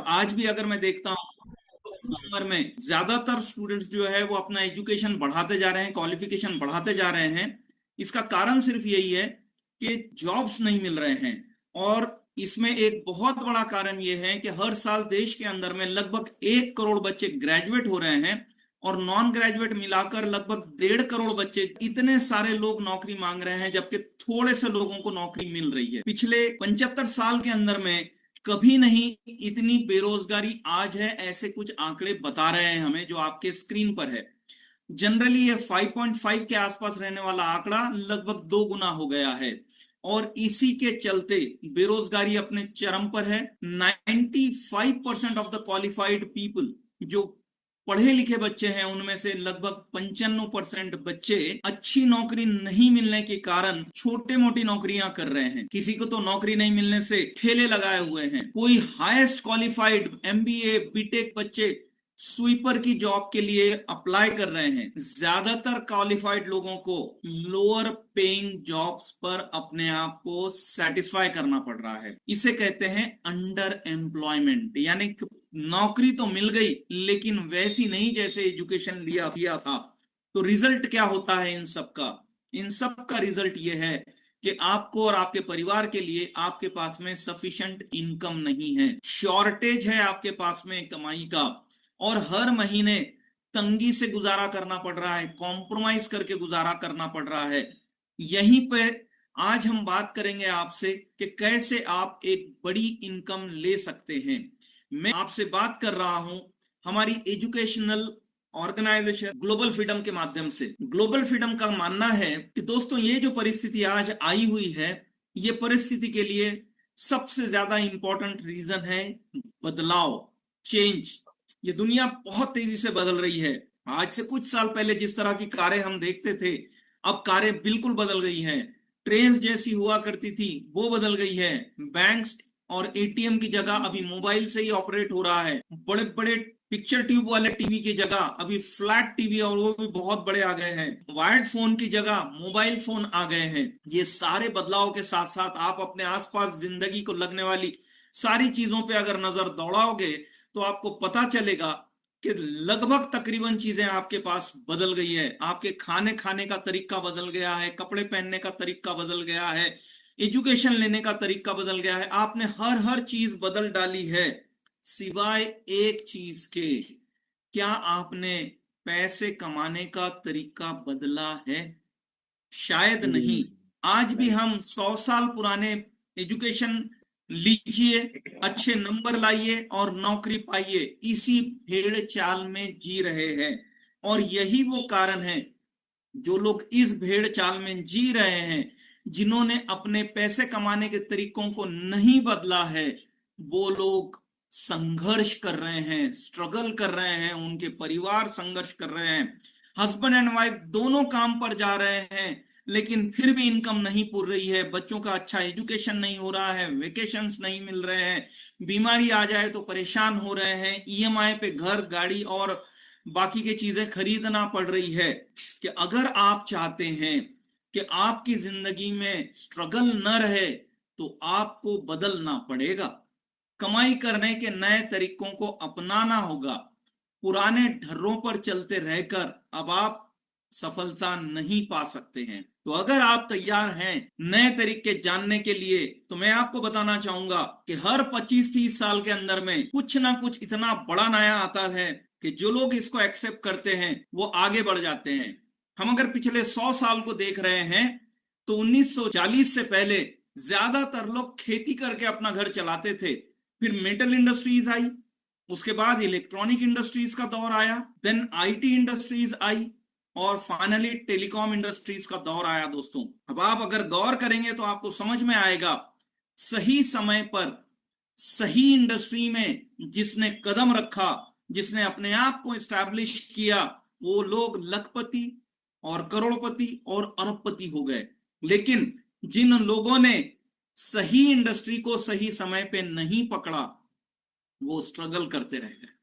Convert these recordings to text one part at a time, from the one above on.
आज भी अगर मैं देखता हूँ तो उस उम्र में ज्यादातर स्टूडेंट्स जो है वो अपना एजुकेशन बढ़ाते जा रहे हैं, क्वालिफिकेशन बढ़ाते जा रहे हैं। इसका कारण सिर्फ यही है कि जॉब्स नहीं मिल रहे हैं। और इसमें एक बहुत बड़ा कारण ये है कि हर साल देश के अंदर में लगभग 1 करोड़ बच्चे ग्रेजुएट हो रहे हैं और नॉन ग्रेजुएट मिलाकर लगभग 1.5 करोड़ बच्चे, इतने सारे लोग नौकरी मांग रहे हैं जबकि थोड़े से लोगों को नौकरी मिल रही है। पिछले 75 साल के अंदर में कभी नहीं इतनी बेरोजगारी आज है, ऐसे कुछ आंकड़े बता रहे हैं हमें जो आपके स्क्रीन पर है। जनरली ये 5.5 के आसपास रहने वाला आंकड़ा लगभग 2 गुना हो गया है। और इसी के चलते बेरोजगारी अपने चरम पर है। 95% ऑफ द क्वालिफाइड पीपल, जो पढ़े लिखे बच्चे हैं, उनमें से लगभग 95% बच्चे अच्छी नौकरी नहीं मिलने के कारण छोटे मोटी नौकरियां कर रहे हैं। किसी को तो नौकरी नहीं मिलने से ठेले लगाए हुए हैं। कोई हाईएस्ट क्वालिफाइड एमबीए बीटेक बच्चे स्वीपर की जॉब के लिए अप्लाई कर रहे हैं। ज्यादातर क्वालिफाइड लोगों को लोअर पेइंग जॉब्स पर अपने आप को सेटिस्फाई करना पड़ रहा है। इसे कहते हैं अंडर एम्प्लॉयमेंट, यानी नौकरी तो मिल गई लेकिन वैसी नहीं जैसे एजुकेशन लिया किया था। तो रिजल्ट क्या होता है इन सब का? इन सब का रिजल्ट ये है कि आपको और आपके परिवार के लिए आपके पास में सफिशिएंट इनकम नहीं है, शॉर्टेज है आपके पास में कमाई का, और हर महीने तंगी से गुजारा करना पड़ रहा है, कॉम्प्रोमाइज करके गुजारा करना पड़ रहा है। यहीं पे आज हम बात करेंगे आपसे कि कैसे आप एक बड़ी इनकम ले सकते हैं। मैं आपसे बात कर रहा हूं हमारी एजुकेशनल ऑर्गेनाइजेशन ग्लोबल फ्रीडम के माध्यम से। ग्लोबल फ्रीडम का मानना है कि दोस्तों, ये जो परिस्थिति आज आई हुई है, ये परिस्थिति के लिए सबसे ज्यादा इंपॉर्टेंट रीजन है बदलाव, चेंज। ये दुनिया बहुत तेजी से बदल रही है। आज से कुछ साल पहले जिस तरह की कारें हम देखते थे, अब कारें बिल्कुल बदल गई हैं। ट्रेन जैसी हुआ करती थी वो बदल गई है। बैंक्स और एटीएम की जगह अभी मोबाइल से ही ऑपरेट हो रहा है। बड़े बड़े पिक्चर ट्यूब वाले टीवी की जगह अभी फ्लैट टीवी, और वो भी बहुत बड़े आ गए हैं। वायर्ड फोन की जगह मोबाइल फोन आ गए हैं। ये सारे बदलाव के साथ साथ आप अपने आसपास जिंदगी को लगने वाली सारी चीजों पे अगर नजर दौड़ाओगे तो आपको पता चलेगा कि लगभग तकरीबन चीजें आपके पास बदल गई है। आपके खाने खाने का तरीका बदल गया है, कपड़े पहनने का तरीका बदल गया है, एजुकेशन लेने का तरीका बदल गया है। आपने हर हर चीज बदल डाली है सिवाय एक चीज के। क्या आपने पैसे कमाने का तरीका बदला है? शायद नहीं। आज भी हम 100 साल पुराने एजुकेशन लीजिए, अच्छे नंबर लाइए और नौकरी पाइए, इसी भेड़ चाल में जी रहे हैं। और यही वो कारण है, जो लोग इस भेड़ चाल में जी रहे हैं, जिन्होंने अपने पैसे कमाने के तरीकों को नहीं बदला है, वो लोग संघर्ष कर रहे हैं, स्ट्रगल कर रहे हैं, उनके परिवार संघर्ष कर रहे हैं। हस्बैंड एंड वाइफ दोनों काम पर जा रहे हैं लेकिन फिर भी इनकम नहीं पूर रही है। बच्चों का अच्छा एजुकेशन नहीं हो रहा है, वेकेशंस नहीं मिल रहे हैं, बीमारी आ जाए तो परेशान हो रहे हैं, ईएमआई पे घर गाड़ी और बाकी की चीजें खरीदना पड़ रही है। कि अगर आप चाहते हैं कि आपकी जिंदगी में स्ट्रगल न रहे तो आपको बदलना पड़ेगा। कमाई करने के नए तरीकों को अपनाना होगा। पुराने ढर्रों पर चलते रहकर अब आप सफलता नहीं पा सकते हैं। तो अगर आप तैयार हैं नए तरीके जानने के लिए, तो मैं आपको बताना चाहूंगा कि हर 25-30 साल के अंदर में कुछ ना कुछ इतना बड़ा नया आता है कि जो लोग इसको एक्सेप्ट करते हैं वो आगे बढ़ जाते हैं। हम अगर पिछले 100 साल को देख रहे हैं तो 1940 से पहले ज्यादातर लोग खेती करके अपना घर चलाते थे। फिर मेटल इंडस्ट्रीज आई, उसके बाद इलेक्ट्रॉनिक इंडस्ट्रीज का दौर आया, देन आईटी इंडस्ट्रीज आई, और फाइनली टेलीकॉम इंडस्ट्रीज का दौर आया। दोस्तों, अब आप अगर गौर करेंगे तो आपको समझ में आएगा, सही समय पर सही इंडस्ट्री में जिसने कदम रखा, जिसने अपने आप को एस्टैब्लिश किया, वो लोग लखपति और करोड़पति और अरबपति हो गए। लेकिन जिन लोगों ने सही इंडस्ट्री को सही समय पे नहीं पकड़ा, वो स्ट्रगल करते रह गए।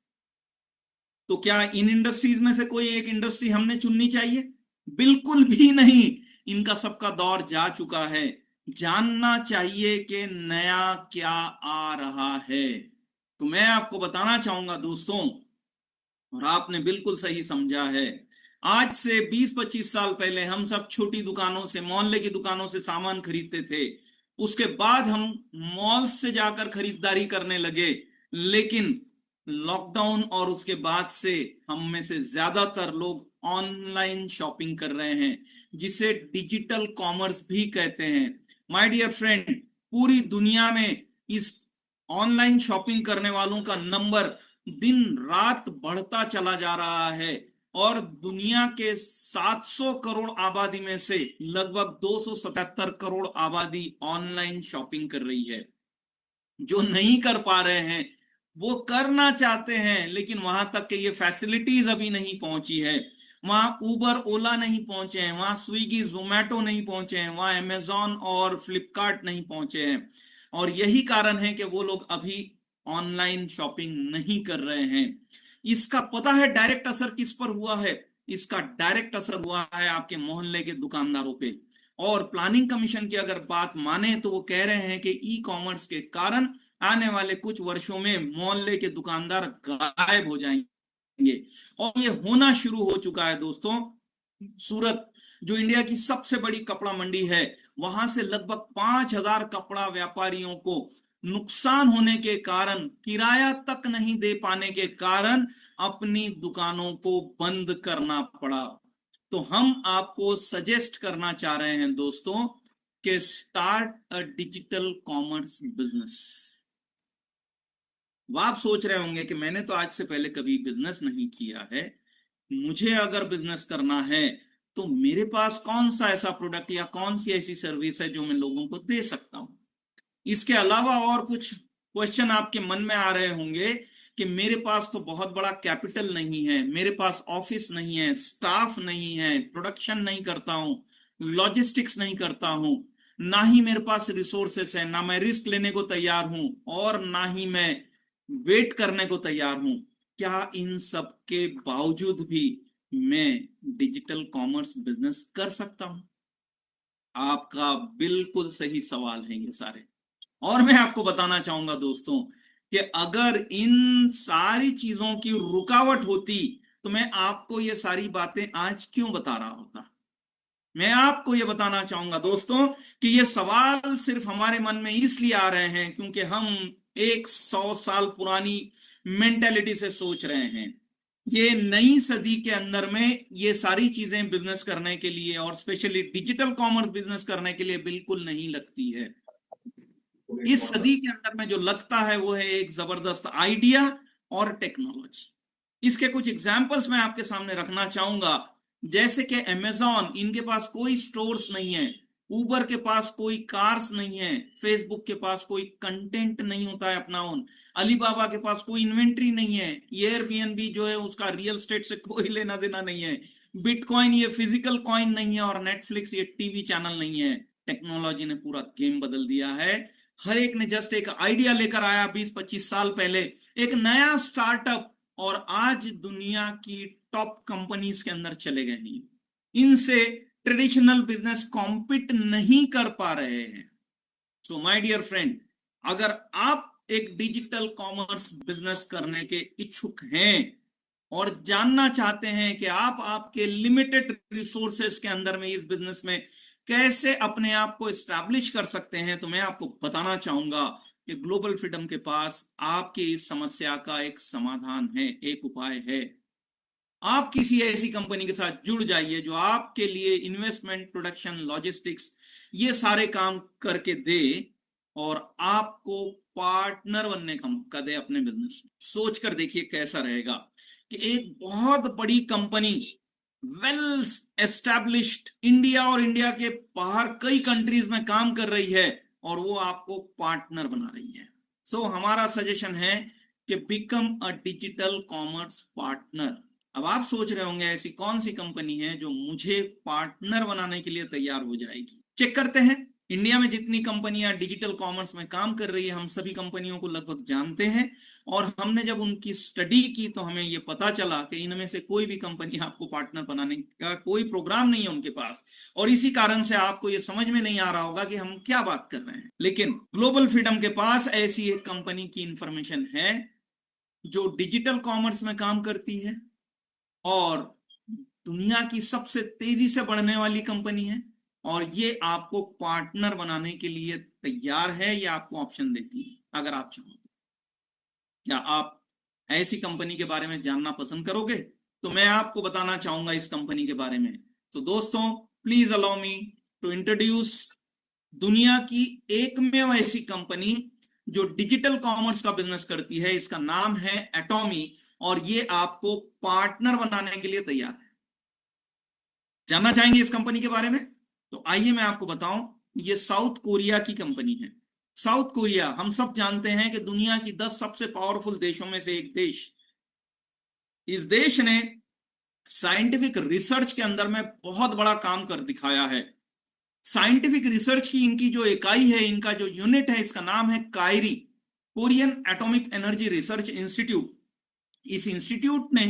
तो क्या इन इंडस्ट्रीज में से कोई एक इंडस्ट्री हमने चुननी चाहिए? बिल्कुल भी नहीं। इनका सबका दौर जा चुका है। जानना चाहिए कि नया क्या आ रहा है। तो तो मैं आपको बताना चाहूंगा दोस्तों, और आपने बिल्कुल सही समझा है, आज से 20-25 साल पहले हम सब छोटी दुकानों से, मोहल्ले की दुकानों से सामान खरीदते थे। उसके बाद हम मॉल से जाकर खरीदारी करने लगे। लेकिन लॉकडाउन और उसके बाद से हम में से ज्यादातर लोग ऑनलाइन शॉपिंग कर रहे हैं, जिसे डिजिटल कॉमर्स भी कहते हैं। माय डियर फ्रेंड, पूरी दुनिया में इस ऑनलाइन शॉपिंग करने वालों का नंबर दिन रात बढ़ता चला जा रहा है, और दुनिया के 700 करोड़ आबादी में से लगभग 277 करोड़ आबादी ऑनलाइन शॉपिंग कर रही है। जो नहीं कर पा रहे हैं वो करना चाहते हैं, लेकिन वहां तक के ये फैसिलिटीज अभी नहीं पहुंची है। वहां उबर ओला नहीं पहुंचे हैं, वहां स्विगी जोमेटो नहीं पहुंचे हैं, वहां अमेजॉन और फ्लिपकार्ट नहीं पहुंचे हैं। और यही कारण है कि वो लोग अभी ऑनलाइन शॉपिंग नहीं कर रहे हैं। इसका पता है डायरेक्ट असर किस पर हुआ है? इसका डायरेक्ट असर हुआ है आपके मोहल्ले के दुकानदारों पे। और प्लानिंग कमीशन की अगर बात माने तो वो कह रहे हैं कि ई कॉमर्स के कारण आने वाले कुछ वर्षों में मोहल्ले के दुकानदार गायब हो जाएंगे। और ये होना शुरू हो चुका है दोस्तों। सूरत, जो इंडिया की सबसे बड़ी कपड़ा मंडी है, वहां से लगभग 5,000 कपड़ा व्यापारियों को नुकसान होने के कारण, किराया तक नहीं दे पाने के कारण अपनी दुकानों को बंद करना पड़ा। तो हम आपको सजेस्ट करना चाह रहे हैं दोस्तों कि start a digital commerce business. वो आप सोच रहे होंगे कि मैंने तो आज से पहले कभी बिजनेस नहीं किया है, मुझे अगर बिजनेस करना है तो मेरे पास कौन सा ऐसा प्रोडक्ट या कौन सी ऐसी सर्विस है जो मैं लोगों को दे सकता हूं। इसके अलावा और कुछ क्वेश्चन आपके मन में आ रहे होंगे कि मेरे पास तो बहुत बड़ा कैपिटल नहीं है, मेरे पास ऑफिस नहीं है, स्टाफ नहीं है, प्रोडक्शन नहीं करता हूं, लॉजिस्टिक्स नहीं करता हूं, ना ही मेरे पास रिसोर्सेस है, ना मैं रिस्क लेने को तैयार हूं, और ना ही मैं वेट करने को तैयार हूं। क्या इन सब के बावजूद भी मैं डिजिटल कॉमर्स बिजनेस कर सकता हूं? आपका बिल्कुल सही सवाल है ये सारे। और मैं आपको बताना चाहूंगा दोस्तों कि अगर इन सारी चीजों की रुकावट होती तो मैं आपको ये सारी बातें आज क्यों बता रहा होता। मैं आपको ये बताना चाहूंगा दोस्तों कि ये सवाल सिर्फ हमारे मन में इसलिए आ रहे हैं क्योंकि हम 100 साल पुरानी मेंटेलिटी से सोच रहे हैं। ये नई सदी के अंदर में ये सारी चीजें बिजनेस करने के लिए, और स्पेशली डिजिटल कॉमर्स बिजनेस करने के लिए बिल्कुल नहीं लगती है। इस सदी के अंदर में जो लगता है वो है एक जबरदस्त आइडिया और टेक्नोलॉजी। इसके कुछ एग्जांपल्स मैं आपके सामने रखना चाहूंगा। जैसे कि अमेजॉन, इनके पास कोई स्टोर्स नहीं है, उबर के पास कोई कार्स नहीं है, फेसबुक के पास कोई कंटेंट नहीं होता है अपना ओन, अलीबाबा के पास कोई इन्वेंट्री नहीं है, एयरबीएनबी जो है उसका रियल एस्टेट से कोई लेना देना नहीं है, बिटकॉइन ये फिजिकल कॉइन नहीं है, और नेटफ्लिक्स ये टीवी चैनल नहीं है। टेक्नोलॉजी ने पूरा गेम बदल दिया है। हर एक ने जस्ट एक आइडिया लेकर आया 20-25 साल पहले, एक नया स्टार्टअप, और आज दुनिया की टॉप कंपनीज के अंदर चले गए हैं। इनसे ट्रेडिशनल बिजनेस कॉम्पिट नहीं कर पा रहे हैं। सो माय डियर फ्रेंड, अगर आप एक डिजिटल कॉमर्स बिजनेस करने के इच्छुक हैं और जानना चाहते हैं कि आप आपके लिमिटेड रिसोर्सेस के अंदर में इस बिजनेस में कैसे अपने आप को एस्टैब्लिश कर सकते हैं, तो मैं आपको बताना चाहूंगा कि ग्लोबल फ्रीडम के पास आपकी इस समस्या का एक समाधान है, एक उपाय है। आप किसी ऐसी कंपनी के साथ जुड़ जाइए जो आपके लिए इन्वेस्टमेंट, प्रोडक्शन, लॉजिस्टिक्स ये सारे काम करके दे, और आपको पार्टनर बनने का मौका दे अपने बिजनेस में। सोच कर देखिए कैसा रहेगा कि एक बहुत बड़ी कंपनी, वेल एस्टैब्लिश्ड, इंडिया और इंडिया के बाहर कई कंट्रीज में काम कर रही है, और वो आपको पार्टनर बना रही है। सो हमारा सजेशन है कि become a digital commerce partner. अब आप सोच रहे होंगे ऐसी कौन सी कंपनी है जो मुझे पार्टनर बनाने के लिए तैयार हो जाएगी। चेक करते हैं। इंडिया में जितनी कंपनियां डिजिटल कॉमर्स में काम कर रही है, हम सभी कंपनियों को लगभग जानते हैं, और हमने जब उनकी स्टडी की तो हमें यह पता चला कि इनमें से कोई भी कंपनी आपको पार्टनर बनाने का कोई प्रोग्राम नहीं है उनके पास। और इसी कारण से आपको यह समझ में नहीं आ रहा होगा कि हम क्या बात कर रहे हैं। लेकिन ग्लोबल फ्रीडम के पास ऐसी एक कंपनी की इंफॉर्मेशन है जो डिजिटल कॉमर्स में काम करती है और दुनिया की सबसे तेजी से बढ़ने वाली कंपनी है, और ये आपको पार्टनर बनाने के लिए तैयार है, ये आपको ऑप्शन देती है अगर आप चाहो तो। क्या आप ऐसी कंपनी के बारे में जानना पसंद करोगे? तो मैं आपको बताना चाहूंगा इस कंपनी के बारे में। तो दोस्तों, please allow me to introduce दुनिया की एकमेव ऐसी कंपनी जो डिजिटल कॉमर्स का बिजनेस करती है। इसका नाम है एटॉमी, और ये आपको पार्टनर बनाने के लिए तैयार है। जानना चाहेंगे इस कंपनी के बारे में? तो आइए मैं आपको बताऊं। ये साउथ कोरिया की कंपनी है। साउथ कोरिया हम सब जानते हैं कि दुनिया की 10 सबसे पावरफुल देशों में से एक देश। इस देश ने साइंटिफिक रिसर्च के अंदर में बहुत बड़ा काम कर दिखाया है। साइंटिफिक रिसर्च की इनकी जो इकाई है, इनका जो यूनिट है, इसका नाम है KAERI, Korean atomic energy research institute. इस इंस्टीट्यूट ने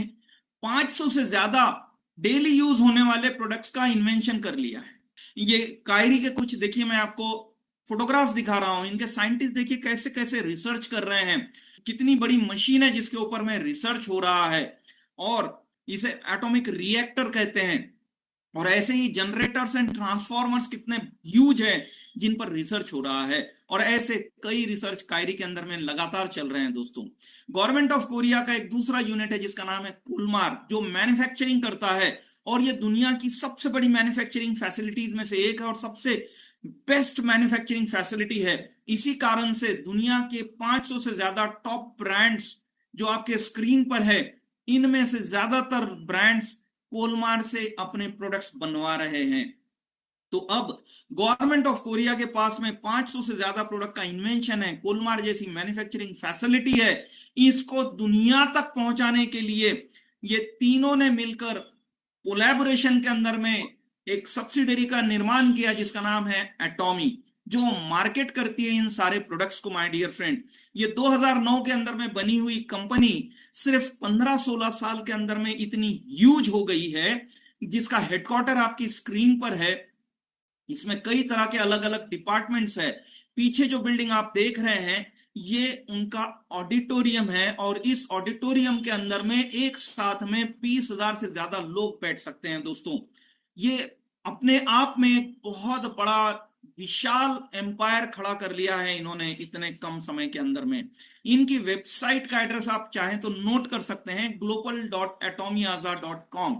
500 से ज्यादा डेली यूज होने वाले प्रोडक्ट्स का इन्वेंशन कर लिया है। ये कायरी के कुछ देखिए, मैं आपको फोटोग्राफ्स दिखा रहा हूं। इनके साइंटिस्ट देखिए कैसे कैसे रिसर्च कर रहे हैं, कितनी बड़ी मशीन है जिसके ऊपर में रिसर्च हो रहा है। और इसे एटॉमिक रिएक्टर कहते हैं। और ऐसे ही जनरेटर्स एंड ट्रांसफॉर्मर्स कितने ह्यूज है जिन पर रिसर्च हो रहा है। और ऐसे कई रिसर्च कायरी के अंदर में लगातार चल रहे हैं दोस्तों। गवर्नमेंट ऑफ कोरिया का एक दूसरा यूनिट है जिसका नाम है कुलमार, जो मैन्युफैक्चरिंग करता है। और ये दुनिया की सबसे बड़ी मैन्युफैक्चरिंग फैसिलिटीज में से एक है और सबसे बेस्ट मैन्युफैक्चरिंग फैसिलिटी है। इसी कारण से दुनिया के 500 से ज्यादा टॉप ब्रांड्स जो आपके स्क्रीन पर है, इनमें से ज्यादातर ब्रांड्स कोलमार से अपने प्रोडक्ट्स बनवा रहे हैं। तो अब गवर्नमेंट ऑफ कोरिया के पास में 500 से ज्यादा प्रोडक्ट का इन्वेंशन है, कोलमार जैसी मैन्युफैक्चरिंग फैसिलिटी है। इसको दुनिया तक पहुंचाने के लिए ये तीनों ने मिलकर कोलैबोरेशन के अंदर में एक सब्सिडरी का निर्माण किया जिसका नाम है एटॉमी, जो मार्केट करती है इन सारे प्रोडक्ट्स को। माय डियर फ्रेंड, ये 2009 के अंदर में बनी हुई कंपनी सिर्फ 15-16 साल के अंदर में इतनी ह्यूज हो गई है, जिसका हेडक्वार्टर आपकी स्क्रीन पर है। इसमें कई तरह के अलग अलग डिपार्टमेंट्स है। पीछे जो बिल्डिंग आप देख रहे हैं, ये उनका ऑडिटोरियम है, और इस ऑडिटोरियम के अंदर में एक साथ में 20,000 से ज्यादा लोग बैठ सकते हैं दोस्तों। ये अपने आप में एक बहुत बड़ा विशाल एम्पायर खड़ा कर लिया है इन्होंने इतने कम समय के अंदर में। इनकी वेबसाइट का एड्रेस आप चाहें तो नोट कर सकते हैं, global.atomiaza.com।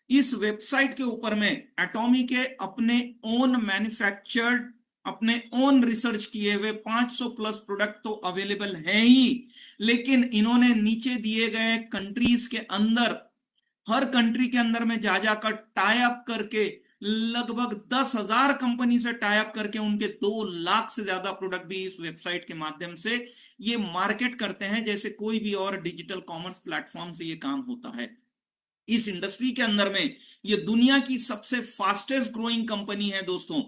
इस वेबसाइट के ऊपर में एटॉमी के अपने ओन मैन्युफैक्चर्ड, अपने ओन रिसर्च किए हुए 500 प्लस प्रोडक्ट तो अवेलेबल है ही, लेकिन इन्होंने नीचे दिए गए कंट्रीज के अंदर, हर कंट्री के अंदर में जा जाकर टाई अप करके, लगभग 10,000 कंपनी से टाई अप करके उनके 2 लाख से ज्यादा प्रोडक्ट भी इस वेबसाइट के माध्यम से ये मार्केट करते हैं, जैसे कोई भी और डिजिटल कॉमर्स प्लेटफॉर्म से ये काम होता है। इस इंडस्ट्री के अंदर में ये दुनिया की सबसे फास्टेस्ट ग्रोइंग कंपनी है दोस्तों।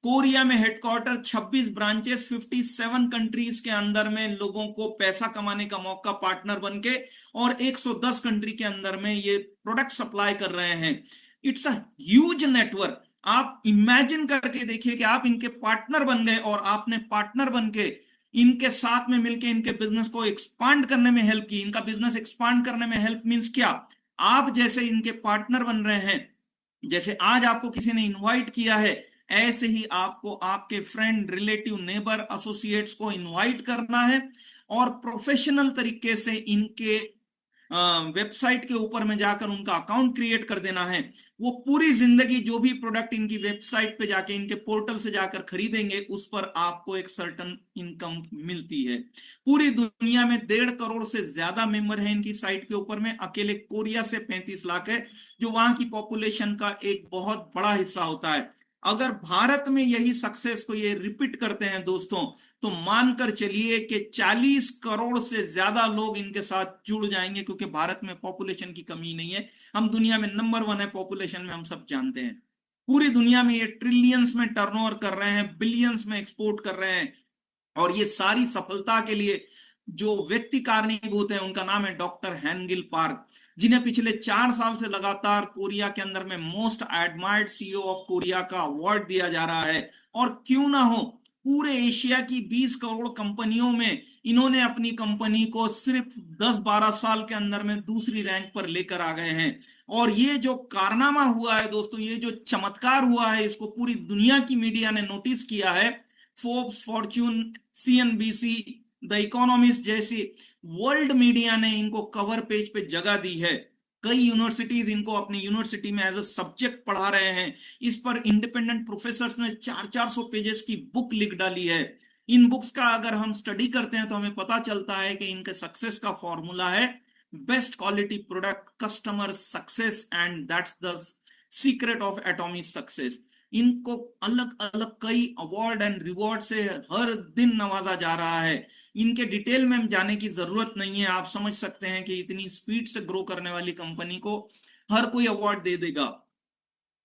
कोरिया में हेडक्वार्टर, 26 ब्रांचेस, 57 कंट्रीज के अंदर में लोगों को पैसा कमाने का मौका पार्टनर बन के, और 110 कंट्री के अंदर में ये प्रोडक्ट सप्लाई कर रहे हैं। It's a huge network. आप इमेजिन करके देखिए कि आप इनके पार्टनर बन गए, और आपने पार्टनर बन के इनके साथ में मिलके इनके बिजनेस को एक्सपांड करने में हेल्प की। इनका बिजनेस एक्सपांड करने में हेल्प मींस क्या? आप जैसे इनके पार्टनर बन रहे हैं, जैसे आज आपको किसी ने इनवाइट किया है, ऐसे ही आपको आपके फ्रेंड, रिलेटिव, नेबर, एसोसिएट्स को इनवाइट करना है, और प्रोफेशनल तरीके से इनके वेबसाइट के ऊपर में जाकर उनका अकाउंट क्रिएट कर देना है। वो पूरी जिंदगी जो भी प्रोडक्ट इनकी वेबसाइट पे जाके, इनके पोर्टल से जाकर खरीदेंगे, उस पर आपको एक सर्टन इनकम मिलती है। पूरी दुनिया में 1.5 करोड़ से ज्यादा मेंबर है इनकी साइट के ऊपर में। अकेले कोरिया से 35 लाख है, जो वहां की पॉपुलेशन का एक बहुत बड़ा हिस्सा होता है। अगर भारत में यही सक्सेस को ये रिपीट करते हैं दोस्तों, तो मानकर चलिए कि 40 करोड़ से ज्यादा लोग इनके साथ जुड़ जाएंगे, क्योंकि भारत में पॉपुलेशन की कमी नहीं है। हम दुनिया में नंबर 1 है पॉपुलेशन में, हम सब जानते हैं। पूरी दुनिया में ये ट्रिलियंस में टर्नओवर कर रहे हैं, बिलियंस में एक्सपोर्ट कर रहे हैं। और ये सारी सफलता के लिए जो व्यक्ति कारणीभूत है, उनका नाम है डॉक्टर हैनगिल पार्क, जिन्हें पिछले 4 साल से लगातार कोरिया के अंदर में most admired CEO of Korea का अवार्ड दिया जा रहा है। और क्यों ना हो, पूरे एशिया की 20 करोड़ कंपनियों में इन्होंने अपनी कंपनी को सिर्फ 10-12 साल के अंदर में दूसरी रैंक पर लेकर आ गए हैं। और ये जो कारनामा हुआ है दोस्तों, ये जो चमत्कार हुआ है, इसको पूरी दुनिया की मीडिया ने नोटिस किया है। Forbes, Fortune, CNBC, the economist जैसी वर्ल्ड मीडिया ने इनको कवर पेज पे जगह दी है। कई यूनिवर्सिटीज इनको अपनी यूनिवर्सिटी में एज अ सब्जेक्ट पढ़ा रहे हैं। इस पर इंडिपेंडेंट प्रोफेसर्स ने 400-400 पेजेस की बुक लिख डाली है। इन बुक्स का अगर हम स्टडी करते हैं तो हमें पता चलता है कि इनके सक्सेस का फॉर्मूला है best quality product, customer success, and that's the secret of atomic success. इनको अलग अलग कई अवार्ड एंड रिवॉर्ड से हर दिन नवाजा जा रहा है। इनके डिटेल में जाने की जरूरत नहीं है, आप समझ सकते हैं कि इतनी स्पीड से ग्रो करने वाली कंपनी को हर कोई अवार्ड दे देगा।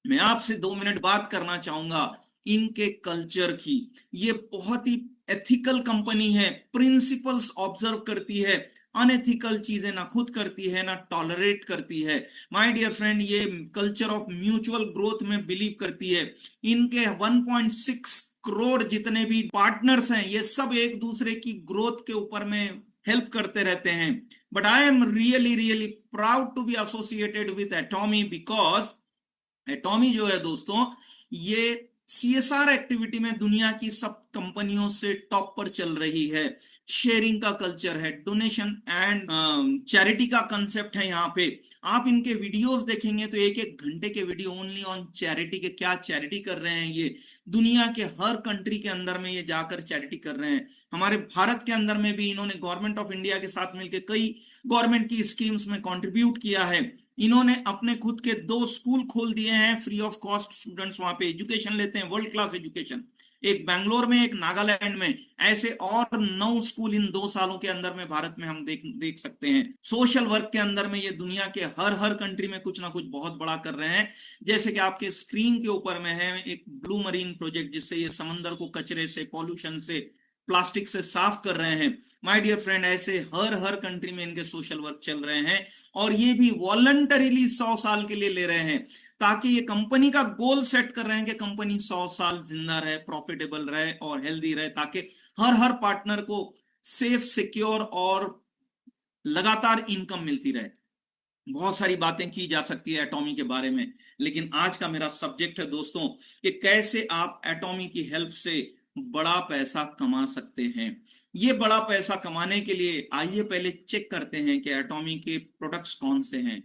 मैं आपसे 2 मिनट बात करना चाहूंगा इनके कल्चर की। ये बहुत ही एथिकल कंपनी है, प्रिंसिपल्स ऑब्जर्व करती है, अनएथिकल चीजें ना खुद करती है ना टॉलरेट करती है। माय डियर फ्रेंड, ये कल्चर ऑफ म्यूचुअल ग्रोथ में बिलीव करती है। इनके 1.6 करोड़ जितने भी पार्टनर्स हैं, ये सब एक दूसरे की ग्रोथ के ऊपर में हेल्प करते रहते हैं। But I am really really proud to be associated with Atomy, because Atomy जो है दोस्तों, ये सीएसआर एक्टिविटी में दुनिया की सब कंपनियों से टॉप पर चल रही है। शेयरिंग का कल्चर है, डोनेशन एंड चैरिटी का कंसेप्ट है। यहाँ पे आप इनके वीडियोस देखेंगे तो 1-1 घंटे के वीडियो ओनली ऑन चैरिटी के, क्या चैरिटी कर रहे हैं ये। दुनिया के हर कंट्री के अंदर में ये जाकर चैरिटी कर रहे हैं। हमारे भारत के अंदर में भी इन्होंने गवर्नमेंट ऑफ इंडिया के साथ मिलकर कई गवर्नमेंट की स्कीम्स में कंट्रीब्यूट किया है। इन्होंने अपने खुद के 2 स्कूल खोल दिए हैं, फ्री ऑफ कॉस्ट स्टूडेंट्स वहां पे एजुकेशन लेते हैं, वर्ल्ड क्लास एजुकेशन। एक बैंगलोर में, एक नागालैंड में, ऐसे और 9 स्कूल इन 2 सालों के अंदर में भारत में हम देख सकते हैं। सोशल वर्क के अंदर में ये दुनिया के हर हर कंट्री में कुछ ना कुछ बहुत बड़ा कर रहे हैं। जैसे कि आपके स्क्रीन के ऊपर में है एक ब्लू मरीन प्रोजेक्ट, जिससे ये समंदर को कचरे से, पॉल्यूशन से, प्लास्टिक से साफ कर रहे हैं। माय डियर फ्रेंड, ऐसे हर हर कंट्री में इनके सोशल वर्क चल रहे हैं, और ये भी वॉलंटरीली 100 साल के लिए ले रहे हैं, ताकि ये कंपनी का गोल सेट कर रहे हैं कि कंपनी 100 साल जिंदा रहे, प्रॉफिटेबल रहे और हेल्दी रहे, ताकि हर हर पार्टनर को सेफ, सिक्योर और लगातार इनकम मिलती रहे। बहुत सारी बातें की जा सकती है एटॉमी के बारे में, लेकिन आज का मेरा सब्जेक्ट है दोस्तों कि कैसे आप एटॉमी की हेल्प से बड़ा पैसा कमा सकते हैं। ये बड़ा पैसा कमाने के लिए आइए पहले चेक करते हैं कि एटॉमी के प्रोडक्ट्स कौन से हैं।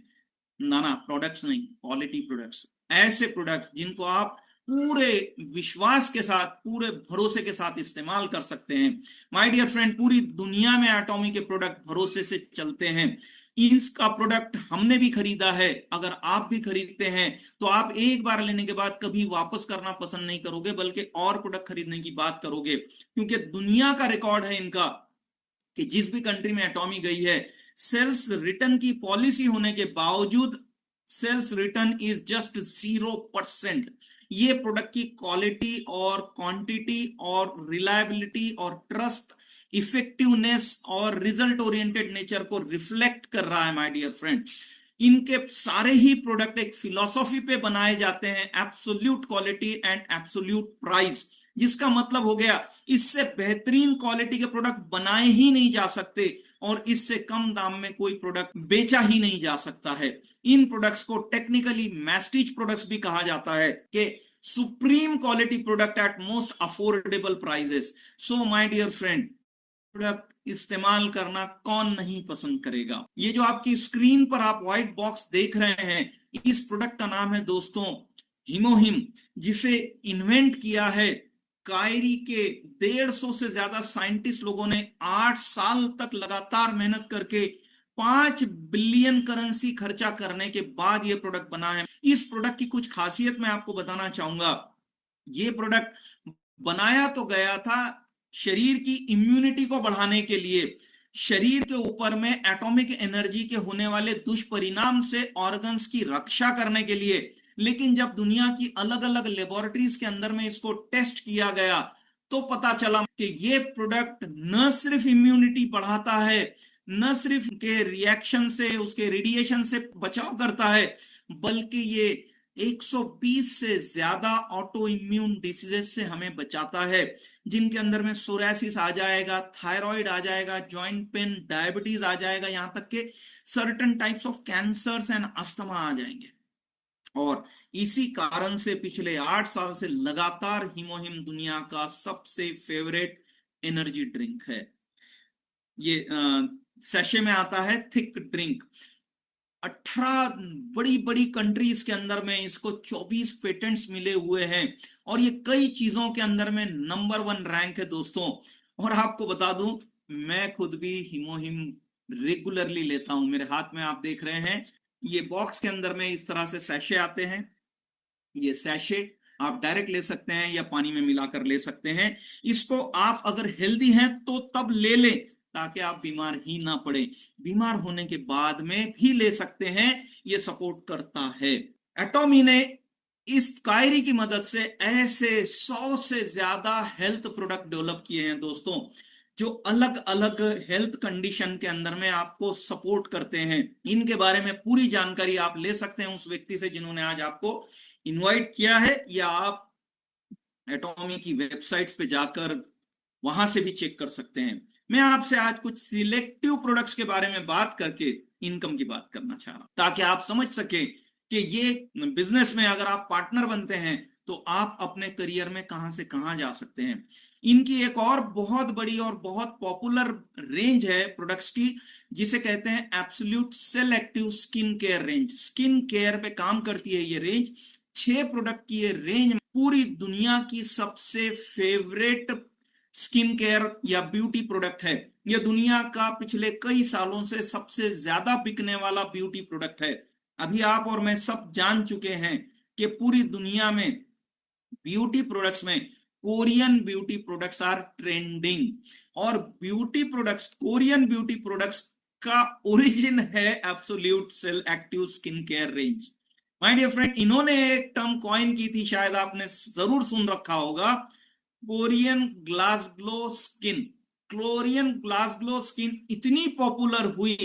ना प्रोडक्ट्स नहीं, क्वालिटी प्रोडक्ट्स, ऐसे प्रोडक्ट्स जिनको आप पूरे विश्वास के साथ, पूरे भरोसे के साथ इस्तेमाल कर सकते हैं। माय डियर फ्रेंड, पूरी दुनिया में एटॉमी के प्रोडक्ट भरोसे से चलते हैं। इसका प्रोडक्ट हमने भी खरीदा है, अगर आप भी खरीदते हैं तो आप एक बार लेने के बाद कभी वापस करना पसंद नहीं करोगे, बल्कि और प्रोडक्ट खरीदने की बात करोगे, क्योंकि दुनिया का रिकॉर्ड है इनका कि जिस भी कंट्री में एटॉमी गई है, सेल्स रिटर्न की पॉलिसी होने के बावजूद सेल्स रिटर्न इज जस्ट 0%। ये प्रोडक्ट की क्वालिटी और क्वांटिटी और रिलायबिलिटी और ट्रस्ट, इफेक्टिवनेस और रिजल्ट ओरिएंटेड नेचर को रिफ्लेक्ट कर रहा है। माय डियर फ्रेंड, इनके सारे ही प्रोडक्ट एक फिलॉसफी पे बनाए जाते हैं, absolute quality and absolute price, जिसका मतलब हो गया इससे बेहतरीन क्वालिटी के प्रोडक्ट बनाए ही नहीं जा सकते और इससे कम दाम में कोई प्रोडक्ट बेचा ही नहीं जा सकता है। इन प्रोडक्ट्स को टेक्निकली मैस्टीज प्रोडक्ट्स भी कहा जाता है, कि supreme quality product at most affordable prices. So my dear friend, product इस्तेमाल करना कौन नहीं पसंद करेगा। ये जो आपकी स्क्रीन पर आप व्हाइट बॉक्स देख रहे हैं, इस प्रोडक्ट का नाम है दोस्तों हिमोहिम, जिसे इन्वेंट किया है कायरी के 150 से ज्यादा साइंटिस्ट लोगों ने 8 साल तक लगातार मेहनत करके 5 बिलियन करेंसी खर्चा करने के बाद यह प्रोडक्ट बना है। इस प्रोडक्ट की कुछ खासियत मैं आपको बताना चाहूंगा। ये प्रोडक्ट बनाया तो गया था शरीर की इम्यूनिटी को बढ़ाने के लिए, शरीर के ऊपर में एटॉमिक एनर्जी के होने वाले दुष्परिणाम से ऑर्गन्स की रक्षा करने के लिए। लेकिन जब दुनिया की अलग अलग लेबोरेटरीज के अंदर में इसको टेस्ट किया गया तो पता चला कि ये प्रोडक्ट न सिर्फ इम्यूनिटी बढ़ाता है, न सिर्फ के रिएक्शन से, उसके रेडिएशन से बचाव करता है, बल्कि ये 120 से ज्यादा ऑटो इम्यून डिसीजेस से हमें बचाता है, जिनके अंदर में सोरासिस आ जाएगा, थायराइड आ जाएगा, जॉइंट पेन, डायबिटीज आ जाएगा, यहां तक के certain types of cancers and asthma आ जाएंगे। और इसी कारण से पिछले 8 साल से लगातार हीमोहिम दुनिया का सबसे फेवरेट एनर्जी ड्रिंक है। ये सैशे में आता है थिक ड्रिंक। 18 बड़ी बड़ी कंट्रीज के अंदर में इसको 24 पेटेंट्स मिले हुए हैं, और ये कई चीजों के अंदर में नंबर 1 रैंक है दोस्तों। और आपको बता दूं, मैं खुद भी हिमोहिम रेगुलरली लेता हूं। मेरे हाथ में आप देख रहे हैं, ये बॉक्स के अंदर में इस तरह से सैशे आते हैं। ये सैशे आप डायरेक्ट ले सकते हैं या पानी में मिलाकर ले सकते हैं। इसको आप अगर हेल्दी हैं तो तब ले लें, ताकि आप बीमार ही ना पड़े। बीमार होने के बाद में भी ले सकते हैं, ये सपोर्ट करता है। एटॉमी ने इस कायरी की मदद से ऐसे 100 से ज्यादा हेल्थ प्रोडक्ट डेवलप किए हैं दोस्तों, जो अलग अलग हेल्थ कंडीशन के अंदर में आपको सपोर्ट करते हैं। इनके बारे में पूरी जानकारी आप ले सकते हैं उस व्यक्ति से जिन्होंने आज आपको इनवाइट किया है, या आप एटॉमी की वेबसाइट्स पे जाकर वहां से भी चेक कर सकते हैं। मैं आपसे आज कुछ सिलेक्टिव प्रोडक्ट्स के बारे में बात करके इनकम की बात करना चाह रहा हूं, ताकि आप समझ सके कि ये बिजनेस में अगर आप पार्टनर बनते हैं तो आप अपने करियर में कहां से कहां जा सकते हैं। इनकी एक और बहुत बड़ी और बहुत पॉपुलर रेंज है प्रोडक्ट्स की, जिसे कहते हैं absolute selective skin care range. Skin care पे काम करती है ये रेंज। 6 प्रोडक्ट की ये रेंज पूरी दुनिया की सबसे फेवरेट स्किन केयर या ब्यूटी प्रोडक्ट है। यह दुनिया का पिछले कई सालों से सबसे ज्यादा बिकने वाला ब्यूटी प्रोडक्ट है। अभी आप और मैं सब जान चुके हैं कि पूरी दुनिया में ब्यूटी प्रोडक्ट्स में Korean beauty products are trending, और beauty products, Korean beauty products का ओरिजिन है absolute cell active skin care range. My dear friend, इन्होंने एक टर्म कॉइन की थी, शायद आपने जरूर सुन रखा होगा, Korean glass glow skin. Korean glass glow skin इतनी पॉपुलर हुई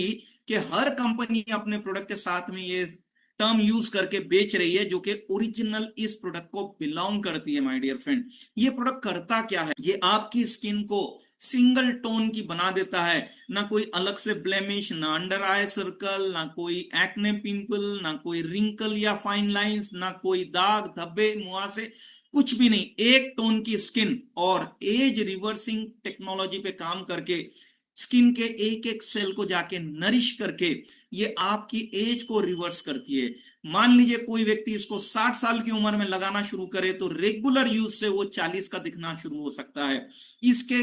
कि हर कंपनी अपने प्रोडक्ट के साथ में ये टर्म यूज करके बेच रही है, जो कि ओरिजिनल इस प्रोडक्ट को बिलोंग करती है। माय डियर फ्रेंड, ये प्रोडक्ट करता क्या है? ये आपकी स्किन को सिंगल टोन की बना देता है। ना कोई अलग से ब्लेमिश, ना अंडर आई सर्कल, ना कोई एक्ने पिंपल, ना कोई रिंकल या फाइन लाइंस, ना कोई दाग धब्बे मुहासे, कुछ भी नहीं। एक टोन की स्किन, और एज रिवर्सिंग टेक्नोलॉजी पे काम करके स्किन के एक एक सेल को जाके नरिश करके ये आपकी एज को रिवर्स करती है। मान लीजिए कोई व्यक्ति इसको 60 साल की उम्र में लगाना शुरू करे, तो रेगुलर यूज से वो 40 का दिखना शुरू हो सकता है। इसके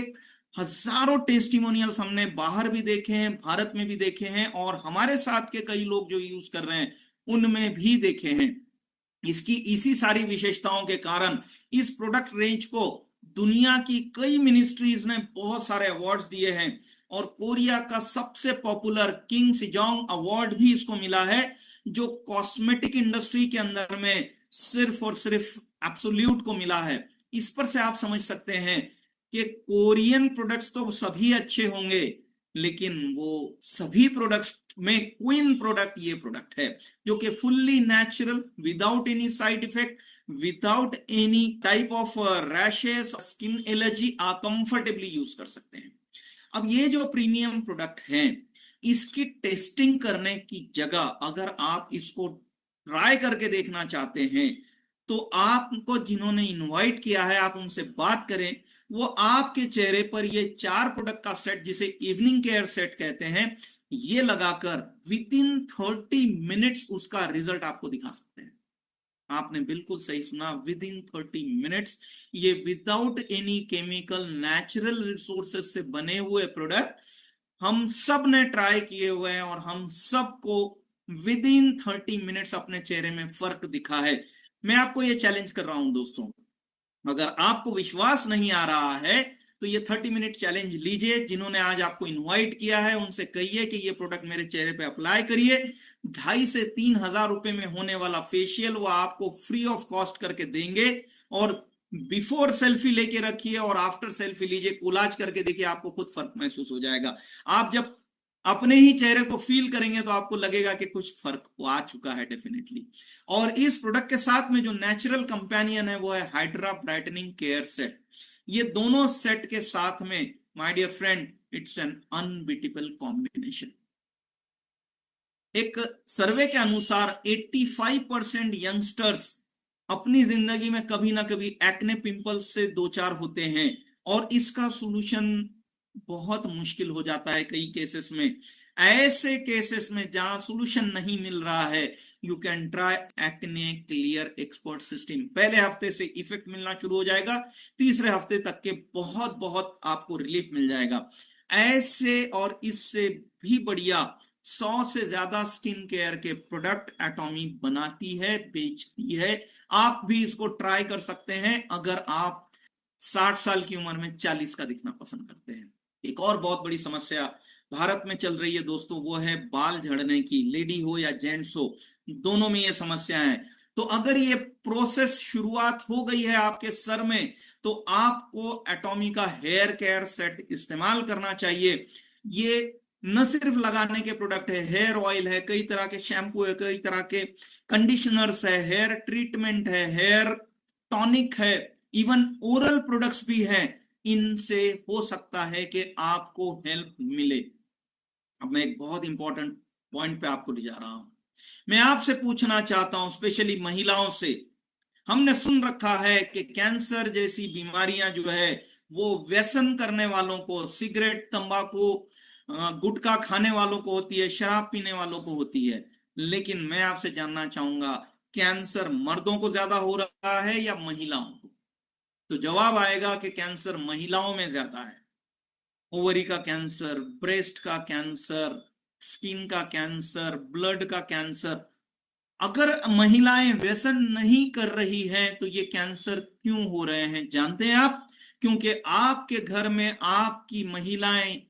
हजारों टेस्टिमोनियल्स हमने बाहर भी देखे हैं, भारत में भी देखे हैं, और हमारे साथ के कई लोग जो यूज कर रहे हैं उनमें भी देखे हैं। इसकी इसी सारी विशेषताओं के कारण इस प्रोडक्ट रेंज को दुनिया की कई मिनिस्ट्रीज ने बहुत सारे अवार्ड्स दिए हैं, और कोरिया का सबसे पॉपुलर किंग सिजोंग अवार्ड भी इसको मिला है, जो कॉस्मेटिक इंडस्ट्री के अंदर में सिर्फ और सिर्फ एब्सोल्यूट को मिला है। इस पर से आप समझ सकते हैं कि कोरियन प्रोडक्ट्स तो सभी अच्छे होंगे, लेकिन वो सभी प्रोडक्ट्स में क्वीन प्रोडक्ट ये प्रोडक्ट है, जो कि fully natural, without any side effect, without any type of rashes, skin allergy, आप कंफर्टेबली यूज कर सकते हैं। अब ये जो प्रीमियम प्रोडक्ट हैं, इसकी टेस्टिंग करने की जगह अगर आप इसको ट्राई करके देखना चाहते हैं, तो आपको जिन्होंने इनवाइट किया है आप उनसे बात करें। वो आपके चेहरे पर ये 4 प्रोडक्ट का सेट, जिसे इवनिंग केयर सेट कहते हैं, ये लगाकर विद इन 30 मिनट्स उसका रिजल्ट आपको दिखा सकते हैं। आपने बिल्कुल सही सुना, विद इन 30 मिनट्स। ये without any chemical, natural resources से बने हुए प्रोडक्ट हम सब ने ट्राई किए हुए हैं, और हम सबको विद इन 30 मिनट्स अपने चेहरे में फर्क दिखा है। मैं आपको ये चैलेंज कर रहा हूं दोस्तों, अगर आपको विश्वास नहीं आ रहा है तो ये 30 मिनट चैलेंज लीजिए। जिन्होंने आज आपको इनवाइट किया है उनसे कहिए कि ये प्रोडक्ट मेरे चेहरे पे अप्लाई करिए। 2,500 से 3,000 रुपए में होने वाला फेशियल वो आपको फ्री ऑफ कॉस्ट करके देंगे, और बिफोर सेल्फी लेके रखिए और आफ्टर सेल्फी लीजिए, कोलाज करके देखिए, आपको खुद फर्क महसूस हो जाएगा। आप जब अपने ही चेहरे को फील करेंगे तो आपको लगेगा कि कुछ फर्क आ चुका है डेफिनेटली। और इस प्रोडक्ट के साथ में जो नेचुरल कंपेनियन है वो है हाइड्रा ब्राइटनिंग केयर सेट। ये दोनों सेट के साथ में my dear friend it's an unbeatable combination. एक सर्वे के अनुसार 85% यंगस्टर्स अपनी जिंदगी में कभी ना कभी एक्ने पिंपल्स से दो चार होते हैं, और इसका सॉल्यूशन बहुत मुश्किल हो जाता है कई केसेस में। ऐसे केसेस में जहां सॉल्यूशन नहीं मिल रहा है, you can try acne clear expert system. पहले हफ्ते से इफेक्ट मिलना शुरू हो जाएगा, तीसरे हफ्ते तक के बहुत बहुत आपको रिलीफ मिल जाएगा। ऐसे और इससे भी बढ़िया 100 से ज्यादा स्किन केयर के प्रोडक्ट एटॉमी बनाती है, बेचती है। आप भी इसको ट्राई कर सकते हैं अगर आप 60 साल की उम्र में 40 का दिखना पसंद करते हैं। एक और बहुत बड़ी समस्या भारत में चल रही है दोस्तों, वो है बाल झड़ने की। लेडी हो या जेंट्स हो, दोनों में ये समस्या है। तो अगर ये प्रोसेस शुरुआत हो गई है आपके सर में, तो आपको एटॉमी का हेयर केयर सेट इस्तेमाल करना चाहिए। ये न सिर्फ लगाने के प्रोडक्ट है, हेयर ऑयल है, कई तरह के शैम्पू है, कई तरह के कंडीशनर्स है, हेयर ट्रीटमेंट है, हेयर टॉनिक है, इवन ओरल प्रोडक्ट्स भी है। इनसे हो सकता है कि आपको हेल्प मिले। अब मैं एक बहुत इंपॉर्टेंट पॉइंट पे आपको ले जा रहा हूं। मैं आपसे पूछना चाहता हूं, स्पेशली महिलाओं से। हमने सुन रखा है कि कैंसर जैसी बीमारियां जो है वो व्यसन करने वालों को, सिगरेट तंबाकू गुटखा खाने वालों को होती है, शराब पीने वालों को होती है। लेकिन मैं आपसे जानना चाहूंगा, कैंसर मर्दों को ज्यादा हो रहा है या महिलाओं को? तो जवाब आएगा कि कैंसर महिलाओं में ज्यादा है। ओवरी का कैंसर, ब्रेस्ट का कैंसर, स्किन का कैंसर, ब्लड का कैंसर। अगर महिलाएं व्यसन नहीं कर रही हैं तो ये कैंसर क्यों हो रहे हैं जानते हैं आप? क्योंकि आपके घर में आपकी महिलाएं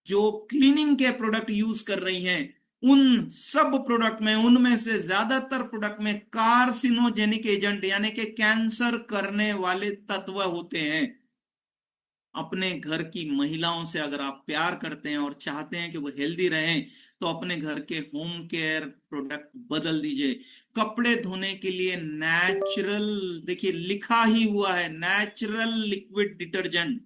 जो क्लीनिंग के प्रोडक्ट यूज कर रही हैं, उन सब प्रोडक्ट में, उनमें से ज्यादातर प्रोडक्ट में कार्सिनोजेनिक एजेंट यानी कि कैंसर करने वाले तत्व होते हैं। अपने घर की महिलाओं से अगर आप प्यार करते हैं और चाहते हैं कि वो हेल्दी रहें, तो अपने घर के होम केयर प्रोडक्ट बदल दीजिए। कपड़े धोने के लिए नेचुरल, देखिए लिखा ही हुआ है, नेचुरल लिक्विड डिटर्जेंट,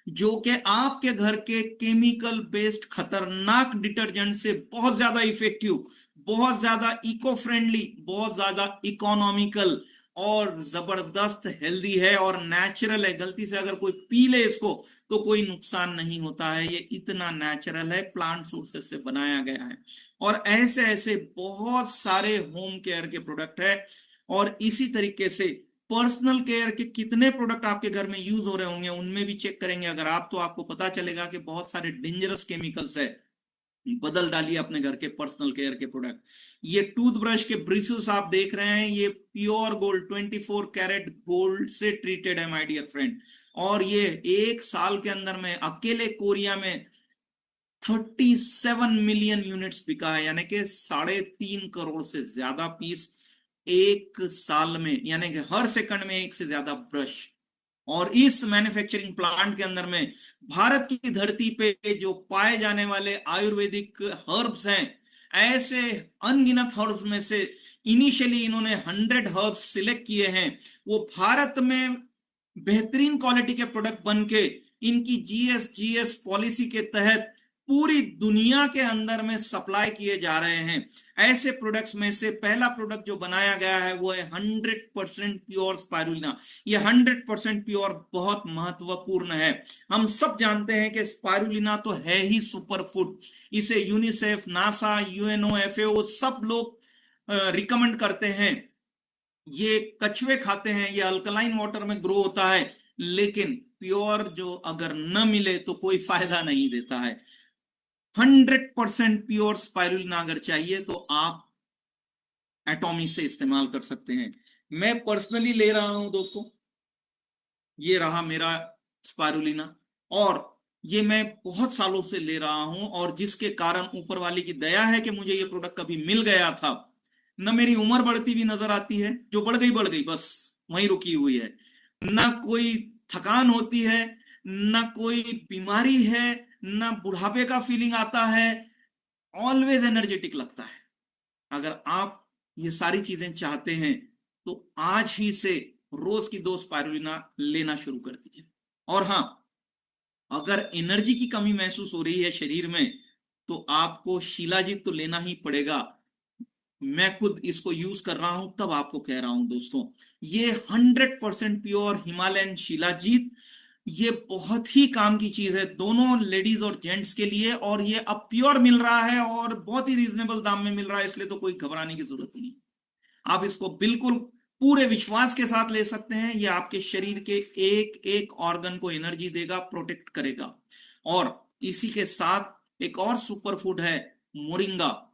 जो कि आपके घर के केमिकल बेस्ड खतरनाक डिटर्जेंट से बहुत ज्यादा इफेक्टिव, बहुत ज्यादा इको फ्रेंडली, बहुत ज्यादा इकोनॉमिकल और जबरदस्त हेल्दी है और नेचुरल है। गलती से अगर कोई पी ले इसको तो कोई नुकसान नहीं होता है। ये इतना नेचुरल है, प्लांट सोर्सेज से बनाया गया है। और ऐसे ऐसे बहुत सारे होम केयर के प्रोडक्ट है। और इसी तरीके से पर्सनल केयर के कितने प्रोडक्ट आपके घर में यूज हो रहे होंगे उनमें भी चेक करेंगे अगर आप, तो आपको पता चलेगा कि बहुत सारे डेंजरस केमिकल्स है। बदल डालिए अपने घर के पर्सनल केयर के प्रोडक्ट। ये टूथब्रश के ब्रिसेस आप देख रहे हैं, ये प्योर गोल्ड 24 कैरेट गोल्ड से ट्रीटेड है माय डियर फ्रेंड। और ये एक साल के अंदर में अकेले कोरिया में 37 मिलियन यूनिट्स बिका है, यानी कि 3.5 करोड़ से ज्यादा पीस एक साल में, यानी कि हर सेकंड में एक से ज्यादा ब्रश। और इस मैन्युफैक्चरिंग प्लांट के अंदर में भारत की धरती पे जो पाए जाने वाले आयुर्वेदिक हर्ब्स हैं, ऐसे अनगिनत हर्ब्स में से इनिशियली इन्होंने 100 हर्ब्स सिलेक्ट किए हैं। वो भारत में बेहतरीन क्वालिटी के प्रोडक्ट बन के इनकी जीएस पॉलिसी के तहत पूरी दुनिया के अंदर में सप्लाई किए जा रहे हैं। ऐसे प्रोडक्ट्स में से पहला प्रोडक्ट जो बनाया गया है वो है 100% प्योर स्पाइरुलिना। ये 100% प्योर बहुत महत्वपूर्ण है। हम सब जानते हैं कि स्पाइरुलिना तो है ही सुपर फूड। इसे यूनिसेफ, नासा, यूएनओ, एफएओ सब लोग रिकमेंड करते हैं। ये कछुए खाते हैं, ये अल्कलाइन वाटर में ग्रो होता है, लेकिन प्योर जो अगर न मिले तो कोई फायदा नहीं देता है। 100% प्योर स्पाइरुलिना अगर चाहिए तो आप एटॉमी से इस्तेमाल कर सकते हैं। मैं पर्सनली ले रहा हूं दोस्तों, ये रहा मेरा स्पाइरुलिना, और ये मैं बहुत सालों से ले रहा हूं, और जिसके कारण ऊपर वाले की दया है कि मुझे ये प्रोडक्ट कभी मिल गया था। न मेरी उम्र बढ़ती हुई नजर आती है, जो बढ़ गई बस वहीं रुकी हुई है। ना कोई थकान होती है, ना कोई बीमारी है, ना बुढ़ापे का फीलिंग आता है। ऑलवेज एनर्जेटिक लगता है। अगर आप ये सारी चीजें चाहते हैं तो आज ही से रोज की 2 स्पाइरुलिना लेना शुरू कर दीजिए। और हाँ, अगर एनर्जी की कमी महसूस हो रही है शरीर में तो आपको शिलाजीत तो लेना ही पड़ेगा। मैं खुद इसको यूज कर रहा हूं तब आपको कह रहा हूं दोस्तों, ये 100% प्योर हिमालयन शिलाजीत, ये बहुत ही काम की चीज है दोनों लेडीज और जेंट्स के लिए। और ये अब प्योर मिल रहा है और बहुत ही रीजनेबल दाम में मिल रहा है, इसलिए तो कोई घबराने की जरूरत ही नहीं। आप इसको बिल्कुल पूरे विश्वास के साथ ले सकते हैं। ये आपके शरीर के एक एक ऑर्गन को एनर्जी देगा, प्रोटेक्ट करेगा। और इसी के साथ एक और सुपर फूड है मोरिंगा।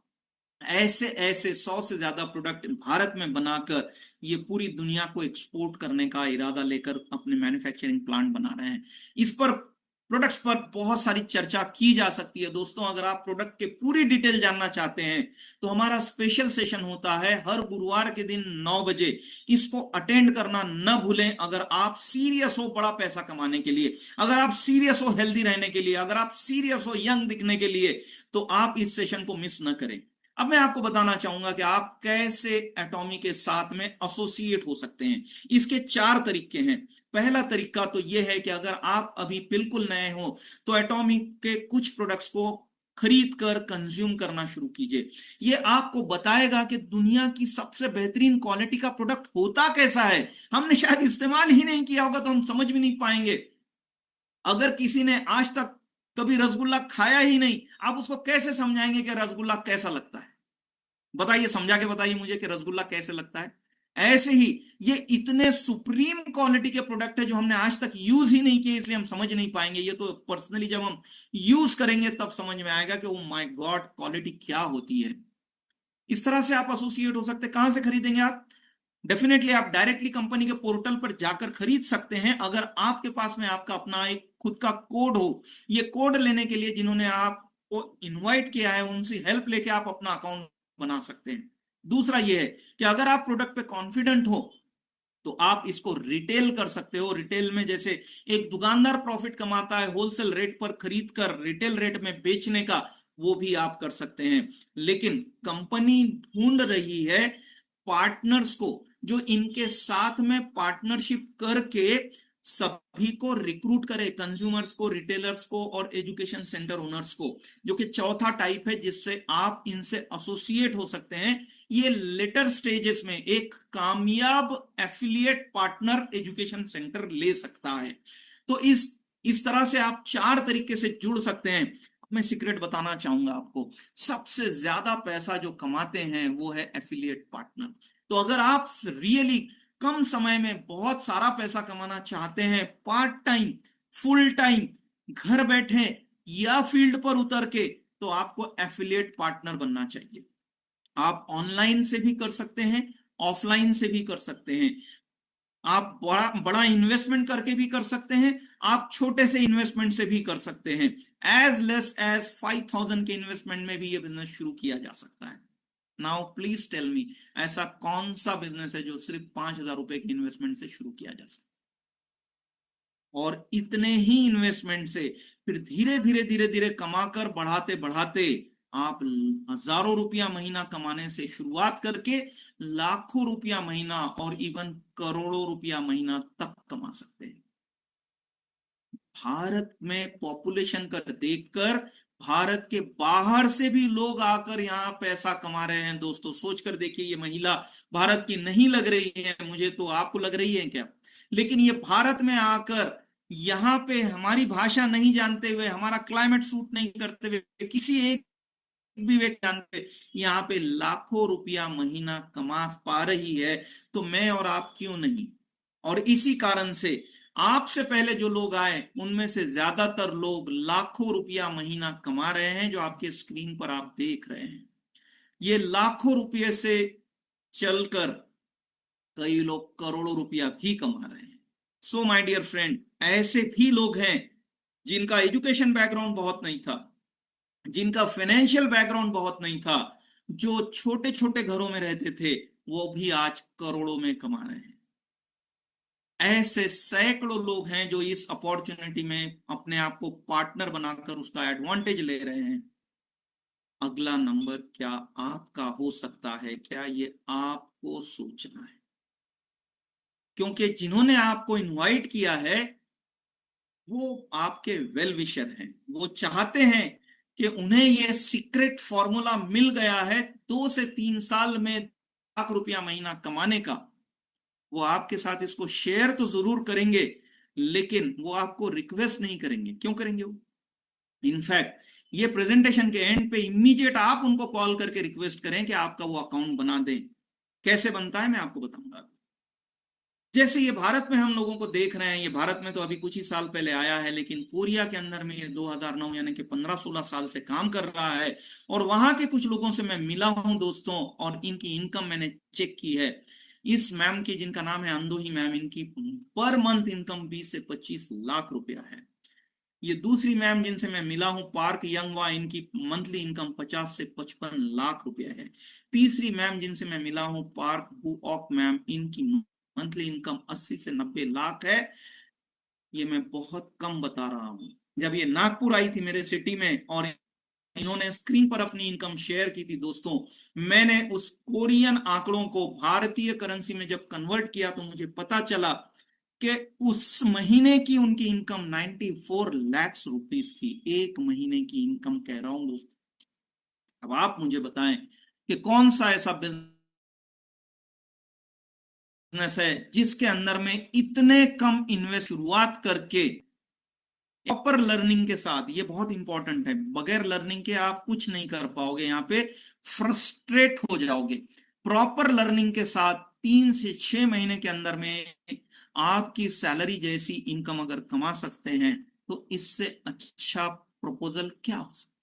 ऐसे ऐसे 100 से ज्यादा प्रोडक्ट भारत में बनाकर ये पूरी दुनिया को एक्सपोर्ट करने का इरादा लेकर अपने मैन्युफैक्चरिंग प्लांट बना रहे हैं। इस पर प्रोडक्ट्स पर बहुत सारी चर्चा की जा सकती है दोस्तों। अगर आप प्रोडक्ट के पूरी डिटेल जानना चाहते हैं तो हमारा स्पेशल सेशन होता है हर गुरुवार के दिन 9 बजे। इसको अटेंड करना न भूलें। अगर आप सीरियस हो बड़ा पैसा कमाने के लिए, अगर आप सीरियस हो हेल्दी रहने के लिए, अगर आप सीरियस हो यंग दिखने के लिए, तो आप इस सेशन को मिस न करें। अब मैं आपको बताना चाहूंगा कि आप कैसे एटॉमी के साथ में एसोसिएट हो सकते हैं। इसके 4 तरीके हैं। पहला तरीका तो यह है कि अगर आप अभी बिल्कुल नए हो तो एटॉमी के कुछ प्रोडक्ट्स को खरीद कर कंज्यूम करना शुरू कीजिए। ये आपको बताएगा कि दुनिया की सबसे बेहतरीन क्वालिटी का प्रोडक्ट होता कैसा है। हमने शायद इस्तेमाल ही नहीं किया होगा तो हम समझ भी नहीं पाएंगे। अगर किसी ने आज तक कभी रसगुल्ला खाया ही नहीं, आप उसको कैसे समझाएंगे कि रसगुल्ला कैसा लगता है? बताइए, समझा के बताइए मुझे कि रसगुल्ला कैसे लगता है। ऐसे ही ये इतने सुप्रीम क्वालिटी के प्रोडक्ट है जो हमने आज तक यूज ही नहीं किए, इसलिए हम समझ नहीं पाएंगे। ये तो पर्सनली जब हम यूज करेंगे तब समझ में आएगा कि ओ माय गॉड, क्वालिटी क्या होती है। इस तरह से आप एसोसिएट हो सकते हैं। कहां से खरीदेंगे आप? डेफिनेटली आप डायरेक्टली कंपनी के पोर्टल पर जाकर खरीद सकते हैं। अगर आपके पास में आपका अपना एक खुद का कोड हो, ये कोड लेने के लिए जिन्होंने आपको इनवाइट किया है उनसे हेल्प लेके आप अपना अकाउंट बना सकते हैं। दूसरा ये है कि अगर आप प्रोडक्ट पे कॉन्फिडेंट हो तो आप इसको रिटेल कर सकते हो। रिटेल में जैसे एक दुकानदार प्रॉफिट कमाता है होलसेल रेट पर खरीद कर रिटेल रेट में बेचने का, वो भी आप कर सकते हैं। लेकिन कंपनी ढूंढ रही है पार्टनर्स को जो इनके साथ में पार्टनरशिप करके सभी को रिक्रूट करे, कंज्यूमर्स को, रिटेलर्स को और एजुकेशन सेंटर ओनर्स को, जो कि चौथा टाइप है जिससे आप इनसे एसोसिएट हो सकते हैं। ये लेटर स्टेजेस में एक कामयाब एफिलिएट पार्टनर एजुकेशन सेंटर ले सकता है। तो इस तरह से आप 4 तरीके से जुड़ सकते हैं। मैं सीक्रेट बताना चाहूंगा आपको, सबसे ज्यादा पैसा जो कमाते हैं वो है एफिलिएट पार्टनर। तो अगर आप रियली कम समय में बहुत सारा पैसा कमाना चाहते हैं, पार्ट टाइम, फुल टाइम, घर बैठे या फील्ड पर उतर के, तो आपको एफिलिएट पार्टनर बनना चाहिए। आप ऑनलाइन से भी कर सकते हैं, ऑफलाइन से भी कर सकते हैं। आप बड़ा बड़ा इन्वेस्टमेंट करके भी कर सकते हैं, आप छोटे से इन्वेस्टमेंट से भी कर सकते हैं। एज लेस एज 5,000 के इन्वेस्टमेंट में भी ये बिजनेस शुरू किया जा सकता है। नाउ प्लीज टेल मी, ऐसा कौन सा बिजनेस है जो सिर्फ 5,000 रुपए की इन्वेस्टमेंट से शुरू किया जा सकता है? और इतने ही इन्वेस्टमेंट से फिर धीरे धीरे धीरे धीरे कमाकर बढ़ाते बढ़ाते आप हजारों रुपया महीना कमाने से शुरुआत करके लाखों रुपया महीना और इवन करोड़ों रुपया महीना तक कमा सकते हैं। भारत में पॉपुलेशन कर देखकर भारत के बाहर से भी लोग आकर यहाँ पैसा कमा रहे हैं। दोस्तों सोचकर देखिए, ये महिला भारत की नहीं लग रही है मुझे, तो आपको लग रही है क्या? लेकिन ये भारत में आकर यहाँ पे हमारी भाषा नहीं जानते हुए, हमारा क्लाइमेट सूट नहीं करते हुए, किसी एक भी व्यक्ति जानते यहाँ पे लाखों रुपया महीना कमा पा रही है, तो मैं और आप क्यों नहीं? और इसी कारण से आपसे पहले जो लोग आए उनमें से ज्यादातर लोग लाखों रुपया महीना कमा रहे हैं, जो आपके स्क्रीन पर आप देख रहे हैं। ये लाखों रुपये से चलकर कई लोग करोड़ों रुपया भी कमा रहे हैं। सो माय डियर फ्रेंड, ऐसे भी लोग हैं जिनका एजुकेशन बैकग्राउंड बहुत नहीं था, जिनका फाइनेंशियल बैकग्राउंड बहुत नहीं था, जो छोटे छोटे घरों में रहते थे, वो भी आज करोड़ों में कमा रहे हैं। ऐसे सैकड़ों लोग हैं जो इस अपॉर्चुनिटी में अपने आप को पार्टनर बनाकर उसका एडवांटेज ले रहे हैं। अगला नंबर क्या आपका हो सकता है, क्या ये आपको सोचना है, क्योंकि जिन्होंने आपको इनवाइट किया है वो आपके वेल विशर हैं। वो चाहते हैं कि उन्हें यह सीक्रेट फॉर्मूला मिल गया है 2 से 3 साल में लाख रुपया महीना कमाने का। वो आपके साथ इसको शेयर तो जरूर करेंगे, लेकिन वो आपको रिक्वेस्ट नहीं करेंगे। क्यों करेंगे वो? इनफैक्ट ये प्रेजेंटेशन के एंड पे इमीडिएट आप उनको कॉल करके रिक्वेस्ट करें कि आपका वो अकाउंट बना दें। कैसे बनता है मैं आपको बताऊंगा। जैसे ये भारत में हम लोगों को देख रहे हैं, ये भारत में तो अभी कुछ ही साल पहले आया है, लेकिन कोरिया के अंदर में ये 2009 यानी कि 15-16 साल से काम कर रहा है। और वहां के कुछ लोगों से मैं मिला हूं दोस्तों, और इनकी इनकम मैंने चेक की है। इस मैम की, जिनका नाम है अंदोही मैम, इनकी पर मंथ इनकम 20 से 25 लाख रुपया है। ये दूसरी मैम जिनसे मैं मिला हूं, पार्क यंगवा, इनकी मंथली इनकम 50 से 55 लाख रुपया है। तीसरी मैम जिनसे मैं मिला हूं, पार्क बू ऑक मैम, इनकी मंथली इनकम 80 से 90 लाख है। ये मैं बहुत कम बता रहा हूं। जब ये नागपुर आई थी मेरे सिटी में और इन्होंने स्क्रीन पर अपनी इनकम शेयर की थी दोस्तों, मैंने उस कोरियन आंकड़ों को भारतीय करेंसी में जब कन्वर्ट किया तो मुझे पता चला कि उस महीने की उनकी इनकम 94 लाख रुपीस थी। एक महीने की इनकम कह रहा हूं दोस्तों। अब आप मुझे बताएं कि कौन सा ऐसा बिजनेस है जिसके अंदर में इतने कम इन्वेस्ट शुरुआत करके प्रॉपर लर्निंग के साथ, ये बहुत इंपॉर्टेंट है, बगैर लर्निंग के आप कुछ नहीं कर पाओगे, यहाँ पे फ्रस्ट्रेट हो जाओगे। प्रॉपर लर्निंग के साथ 3 से 6 महीने के अंदर में आपकी सैलरी जैसी इनकम अगर कमा सकते हैं तो इससे अच्छा प्रपोजल क्या हो सकता है।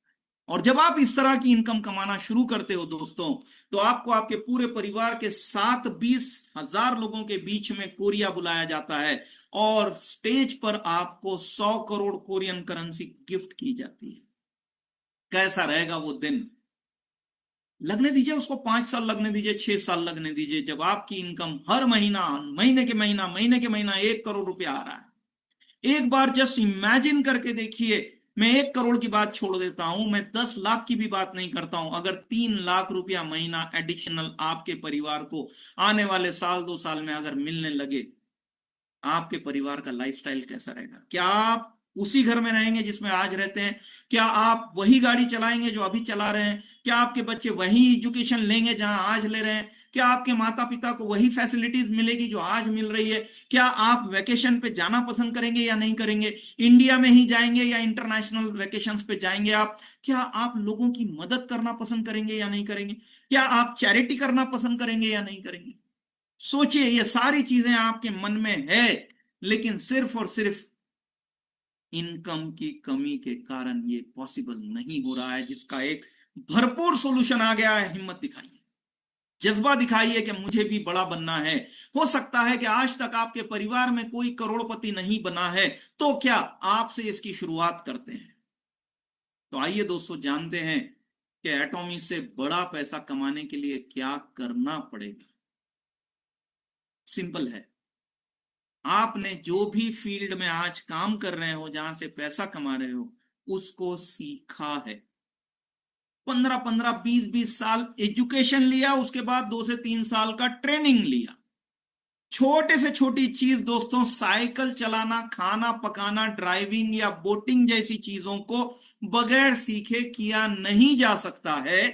और जब आप इस तरह की इनकम कमाना शुरू करते हो दोस्तों, तो आपको आपके पूरे परिवार के साथ 20,000 लोगों के बीच में कोरिया बुलाया जाता है और स्टेज पर आपको 100 करोड़ कोरियन करेंसी गिफ्ट की जाती है। कैसा रहेगा वो दिन? लगने दीजिए उसको 5 साल, लगने दीजिए 6 साल, लगने दीजिए, जब आपकी इनकम हर महीना, महीने के महीना 1 करोड़ रुपया आ रहा है। एक बार जस्ट इमेजिन करके देखिए। मैं 1 करोड़ की बात छोड़ देता हूं, मैं 10 लाख की भी बात नहीं करता हूं। अगर 3 लाख रुपया महीना एडिशनल आपके परिवार को आने वाले साल 2 साल में अगर मिलने लगे, आपके परिवार का लाइफस्टाइल कैसा रहेगा? क्या आप उसी घर में रहेंगे जिसमें आज रहते हैं? क्या आप वही गाड़ी चलाएंगे जो अभी चला रहे हैं? क्या आपके बच्चे वही एजुकेशन लेंगे जहां आज ले रहे हैं? क्या आपके माता पिता को वही फैसिलिटीज मिलेगी जो आज मिल रही है? क्या आप वेकेशन पे जाना पसंद करेंगे या नहीं करेंगे? इंडिया में ही जाएंगे या इंटरनेशनल वेकेशंस पे जाएंगे आप? क्या आप लोगों की मदद करना पसंद करेंगे या नहीं करेंगे? क्या आप चैरिटी करना पसंद करेंगे या नहीं करेंगे? सोचिए, ये सारी चीजें आपके मन में है, लेकिन सिर्फ और सिर्फ इनकम की कमी के कारण ये पॉसिबल नहीं हो रहा है, जिसका एक भरपूर सॉल्यूशन आ गया है। हिम्मत दिखाइए, जज्बा दिखाइए कि मुझे भी बड़ा बनना है। हो सकता है कि आज तक आपके परिवार में कोई करोड़पति नहीं बना है, तो क्या आपसे इसकी शुरुआत करते हैं? तो आइए दोस्तों, जानते हैं कि एटॉमी से बड़ा पैसा कमाने के लिए क्या करना पड़ेगा। सिंपल है। आपने जो भी फील्ड में आज काम कर रहे हो, जहां से पैसा कमा रहे हो, उसको सीखा है। 15-15, 20-20 साल एजुकेशन लिया, उसके बाद 2 से 3 साल का ट्रेनिंग लिया। छोटे से छोटी चीज दोस्तों, साइकिल चलाना, खाना पकाना, ड्राइविंग या बोटिंग जैसी चीजों को बगैर सीखे किया नहीं जा सकता है।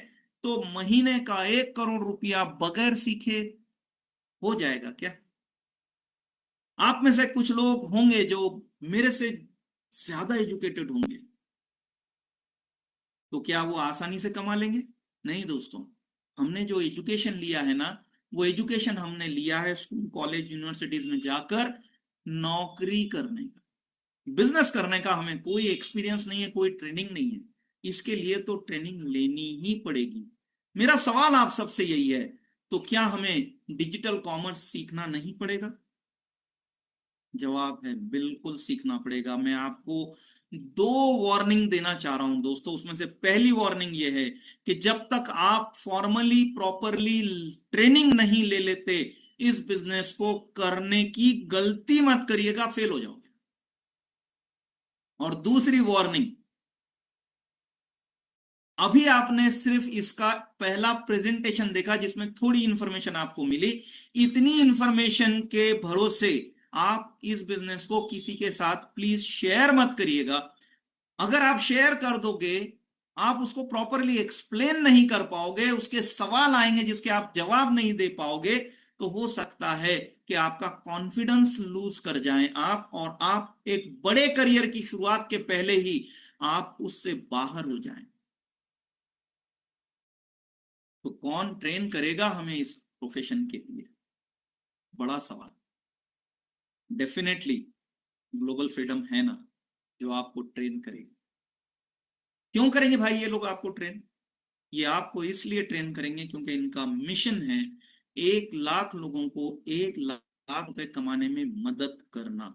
तो महीने का 1 करोड़ रुपया बगैर सीखे हो जाएगा क्या? आप में से कुछ लोग होंगे जो मेरे से ज्यादा एजुकेटेड होंगे, तो क्या वो आसानी से कमा लेंगे? नहीं दोस्तों। हमने जो एजुकेशन लिया है ना, वो एजुकेशन हमने लिया है स्कूल कॉलेज यूनिवर्सिटीज में जाकर नौकरी करने का। बिजनेस करने का हमें कोई एक्सपीरियंस नहीं है, कोई ट्रेनिंग नहीं है। इसके लिए तो ट्रेनिंग लेनी ही पड़ेगी। मेरा सवाल आप सबसे यही है, तो क्या हमें डिजिटल कॉमर्स सीखना नहीं पड़ेगा? जवाब है बिल्कुल सीखना पड़ेगा। मैं आपको 2 वार्निंग देना चाह रहा हूं दोस्तों। उसमें से पहली वार्निंग यह है कि जब तक आप फॉर्मली प्रॉपरली ट्रेनिंग नहीं ले लेते, इस बिजनेस को करने की गलती मत करिएगा, फेल हो जाओगे। और दूसरी वार्निंग, अभी आपने सिर्फ इसका पहला प्रेजेंटेशन देखा जिसमें थोड़ी इंफॉर्मेशन आपको मिली। इतनी इंफॉर्मेशन के भरोसे आप इस बिजनेस को किसी के साथ प्लीज शेयर मत करिएगा। अगर आप शेयर कर दोगे, आप उसको प्रॉपरली एक्सप्लेन नहीं कर पाओगे, उसके सवाल आएंगे जिसके आप जवाब नहीं दे पाओगे, तो हो सकता है कि आपका कॉन्फिडेंस लूज कर जाएं आप, और आप एक बड़े करियर की शुरुआत के पहले ही आप उससे बाहर हो जाएं। तो कौन ट्रेन करेगा हमें इस प्रोफेशन के लिए? बड़ा सवाल। डेफिनेटली ग्लोबल फ्रीडम है ना, जो आपको ट्रेन करेगी। क्यों करेंगे भाई ये लोग आपको ट्रेन? ये आपको इसलिए ट्रेन करेंगे क्योंकि इनका मिशन है 1 लाख लोगों को 1 लाख रुपए कमाने में मदद करना।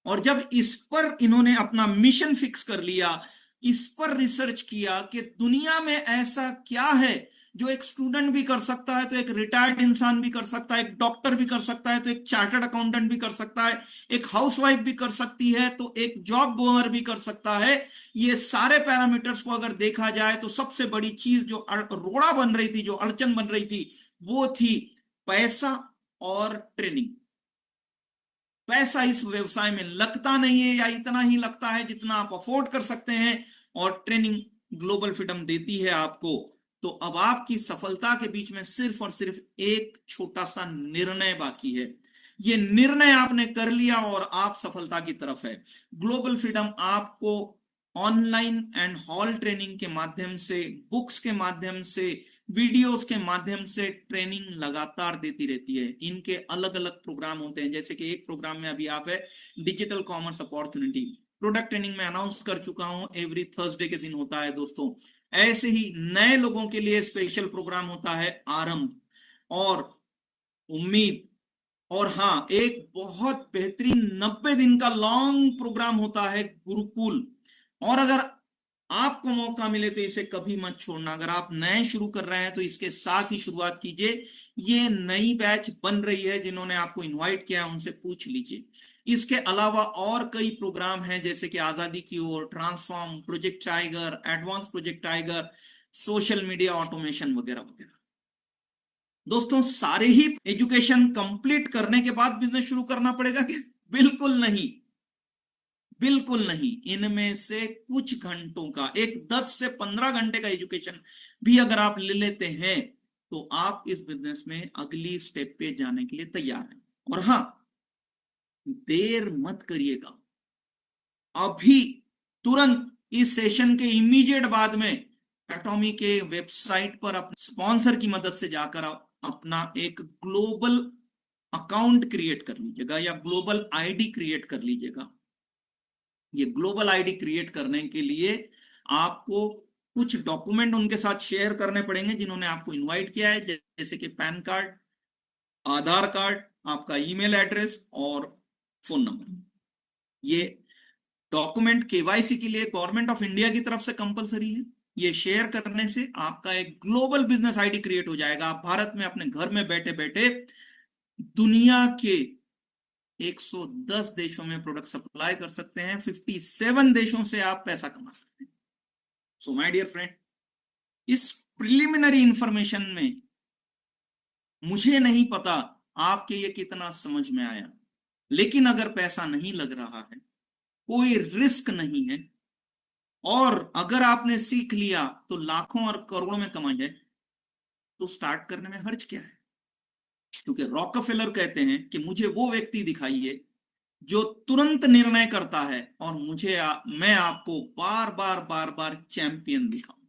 और जब इस पर इन्होंने अपना मिशन फिक्स कर लिया, इस पर रिसर्च किया कि दुनिया में ऐसा क्या है जो एक स्टूडेंट भी कर सकता है, तो एक रिटायर्ड इंसान भी कर सकता है, एक डॉक्टर भी कर सकता है, तो एक चार्टर्ड अकाउंटेंट भी कर सकता है, एक हाउसवाइफ भी कर सकती है, तो एक जॉब गोअर भी कर सकता है। ये सारे पैरामीटर्स को अगर देखा जाए तो सबसे बड़ी चीज जो रोड़ा बन रही थी, जो अड़चन बन रही थी, वो थी पैसा और ट्रेनिंग। पैसा इस व्यवसाय में लगता नहीं है, या इतना ही लगता है जितना आप अफोर्ड कर सकते हैं, और ट्रेनिंग ग्लोबल फ्रीडम देती है आपको। तो अब आपकी सफलता के बीच में सिर्फ और सिर्फ एक छोटा सा निर्णय बाकी है। ये निर्णय आपने कर लिया और आप सफलता की तरफ है। ग्लोबल फ्रीडम आपको ऑनलाइन एंड हॉल ट्रेनिंग के माध्यम से, बुक्स के माध्यम से, वीडियोस के माध्यम से ट्रेनिंग लगातार देती रहती है। इनके अलग अलग प्रोग्राम होते हैं, जैसे कि एक प्रोग्राम में अभी आप है digital commerce opportunity, product training में अनाउंस कर चुका हूं, एवरी थर्सडे के दिन होता है दोस्तों। ऐसे ही नए लोगों के लिए स्पेशल प्रोग्राम होता है आरंभ और उम्मीद। और हाँ, एक बहुत बेहतरीन 90 दिन का लॉन्ग प्रोग्राम होता है गुरुकुल। और अगर आपको मौका मिले तो इसे कभी मत छोड़ना। अगर आप नए शुरू कर रहे हैं तो इसके साथ ही शुरुआत कीजिए। ये नई बैच बन रही है, जिन्होंने आपको इनवाइट किया है उनसे पूछ लीजिए। इसके अलावा और कई प्रोग्राम हैं, जैसे कि आजादी की ओर, transform, project tiger, advance project tiger, social media automation वगैरह वगैरह। दोस्तों, सारे ही एजुकेशन कंप्लीट करने के बाद बिजनेस शुरू करना पड़ेगा क्या? बिल्कुल नहीं, बिल्कुल नहीं। इनमें से कुछ घंटों का, एक 10 से 15 घंटे का एजुकेशन भी अगर आप ले लेते हैं, तो आप इस बिजनेस में अगली स्टेप पे जाने के लिए तैयार हैं। और हाँ, देर मत करिएगा। अभी तुरंत इस सेशन के इमीडिएट बाद में एटॉमी के वेबसाइट पर अपने स्पॉन्सर की मदद से जाकर अपना एक ग्लोबल अकाउंट क्रिएट कर लीजिएगा, या ग्लोबल आईडी क्रिएट कर लीजिएगा। ये ग्लोबल आईडी क्रिएट करने के लिए आपको कुछ डॉक्यूमेंट उनके साथ शेयर करने पड़ेंगे जिन्होंने आपको इनवाइट किया है, जैसे कि पैन कार्ड, आधार कार्ड, आपका ईमेल एड्रेस और फोन नंबर। ये डॉक्यूमेंट केवाईसी के लिए गवर्नमेंट ऑफ इंडिया की तरफ से कंपलसरी है। ये शेयर करने से आपका एक ग्लोबल बिजनेस आईडी क्रिएट हो जाएगा। आप भारत में अपने घर में बैठे बैठे दुनिया के 110 देशों में प्रोडक्ट सप्लाई कर सकते हैं। 57 देशों से आप पैसा कमा सकते हैं। सो माय डियर फ्रेंड, इस प्रिलिमिनरी इंफॉर्मेशन में मुझे नहीं पता आपके ये कितना समझ में आया, लेकिन अगर पैसा नहीं लग रहा है, कोई रिस्क नहीं है, और अगर आपने सीख लिया तो लाखों और करोड़ों में कमा जाए, तो स्टार्ट करने में हर्ज क्या है? क्योंकि रॉकफेलर कहते हैं कि मुझे वो व्यक्ति दिखाइए जो तुरंत निर्णय करता है, और मैं आपको बार बार बार बार चैंपियन दिखाऊं।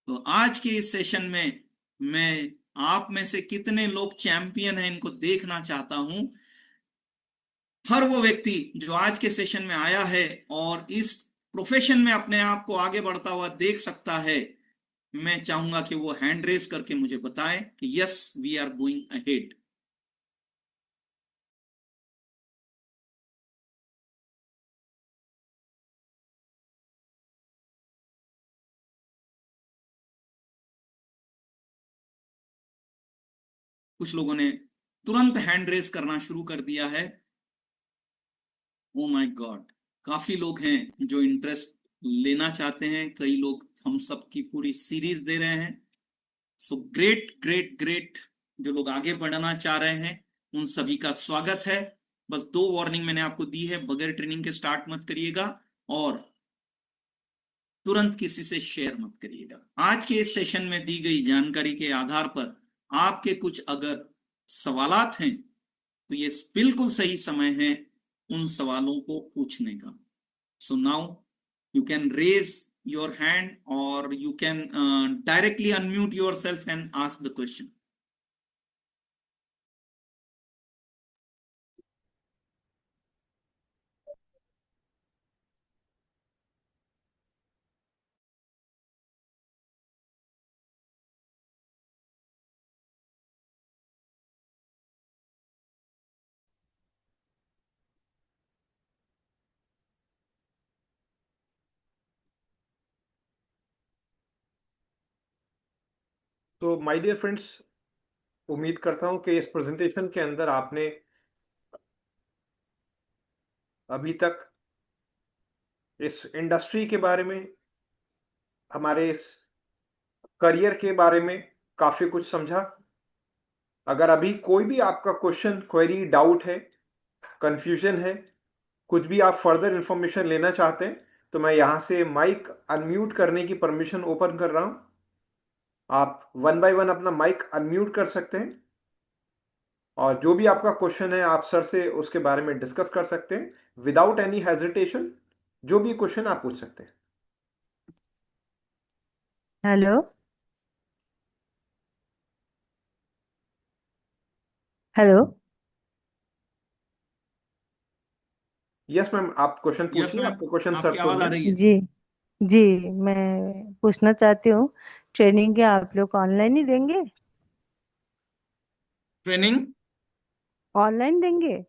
तो आज के इस सेशन में मैं आप में से कितने लोग चैंपियन हैं इनको देखना चाहता हूं। हर वो व्यक्ति जो आज के सेशन में आया है और इस प्रोफेशन में अपने आप को आगे बढ़ता हुआ देख सकता है, मैं चाहूंगा कि वो हैंड रेस करके मुझे बताए कि yes, we are going ahead. कुछ लोगों ने तुरंत हैंड रेस करना शुरू कर दिया है। ओ माय गॉड, काफी लोग हैं जो इंटरेस्ट लेना चाहते हैं, कई लोग थम्स अप की पूरी सीरीज दे रहे हैं। So great great great. जो लोग आगे बढ़ना चाह रहे हैं उन सभी का स्वागत है। बस दो वार्निंग मैंने आपको दी है, बगैर ट्रेनिंग के स्टार्ट मत करिएगा और तुरंत किसी से शेयर मत करिएगा। आज के इस सेशन में दी गई जानकारी के आधार पर आपके कुछ अगर सवालात हैं तो ये बिल्कुल सही समय है उन सवालों को पूछने का। So now you can raise your hand or you can directly unmute yourself and ask the question. तो माय डियर फ्रेंड्स, उम्मीद करता हूं कि इस प्रेजेंटेशन के अंदर आपने अभी तक इस इंडस्ट्री के बारे में, हमारे इस करियर के बारे में काफ़ी कुछ समझा। अगर अभी कोई भी आपका क्वेश्चन, क्वेरी, डाउट है, कंफ्यूजन है, कुछ भी आप फर्दर इंफॉर्मेशन लेना चाहते हैं, तो मैं यहाँ से माइक अनम्यूट करने की परमिशन ओपन कर रहा हूँ। आप वन बाय वन अपना माइक अनम्यूट कर सकते हैं और जो भी आपका क्वेश्चन है आप सर से उसके बारे में डिस्कस कर सकते हैं विदाउट एनी हेजिटेशन। जो भी क्वेश्चन आप पूछ सकते हैं। हेलो। हेलो। यस मैम, आप क्वेश्चन यस पूछिए, मैम, आपका क्वेश्चन सर आपकी सुन आवाज आ रहे हैं। रही है। जी। जी, मैं पूछना चाहती हूँ, ट्रेनिंग क्या आप लोग ऑनलाइन ही देंगे? ट्रेनिंग ऑनलाइन देंगे?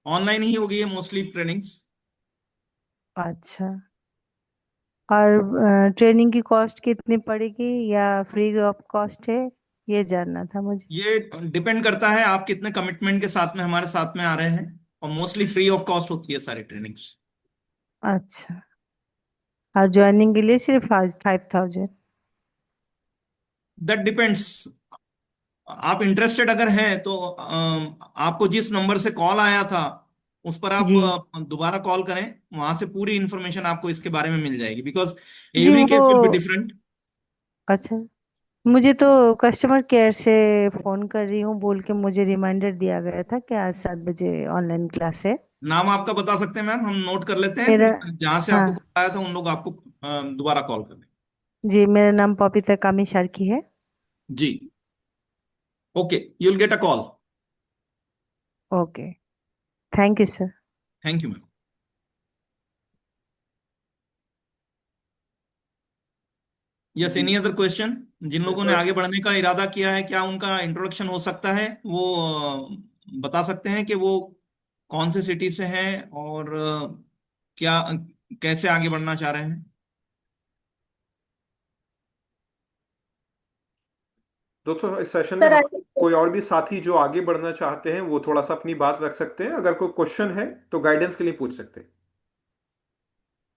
ऑनलाइन ही होगी, है मोस्टली ट्रेनिंग्स। अच्छा। और ट्रेनिंग की कॉस्ट कितनी पड़ेगी या फ्री ऑफ कॉस्ट है, ये जानना था मुझे। ये डिपेंड करता है आप कितने कमिटमेंट के साथ में हमारे साथ में आ रहे हैं, और मोस्टली फ्री ऑफ कॉस्ट होती है सारी ट्रेनिंग्स। अच्छा। और ज्वाइनिंग के लिए सिर्फ 5,000? That depends. आप इंटरेस्टेड अगर हैं तो आपको जिस नंबर से कॉल आया था उस पर आप जी। दोबारा कॉल करें। वहां से पूरी इंफॉर्मेशन आपको इसके बारे में मिल जाएगी, बिकॉज जी एवरी वो। Case will be different. अच्छा, मुझे तो कस्टमर केयर से फोन कर रही हूँ बोल के मुझे रिमाइंडर दिया गया था कि आज 7 बजे ऑनलाइन क्लास है। नाम आपका बता सकते हैं मैम, हम नोट कर लेते हैं, मेरा। फिर जहां से हाँ। आपको कॉल आया था उन लोग आपको दोबारा कॉल कर लें। जी, मेरा नाम पपीता कामी शार्की है। जी, okay, you will get a call. Okay. Thank you sir. Thank you ma'am. Yes, any other question? जिन लोगों ने आगे बढ़ने का इरादा किया है, क्या उनका इंट्रोडक्शन हो सकता है? वो बता सकते हैं कि वो कौन से सिटी से हैं और क्या कैसे आगे बढ़ना चाह रहे हैं। दोस्तों, इस सेशन में सर हमारे कोई और भी साथी जो आगे बढ़ना चाहते हैं वो थोड़ा सा अपनी बात रख सकते हैं। अगर कोई क्वेश्चन है तो गाइडेंस के लिए पूछ सकते हैं।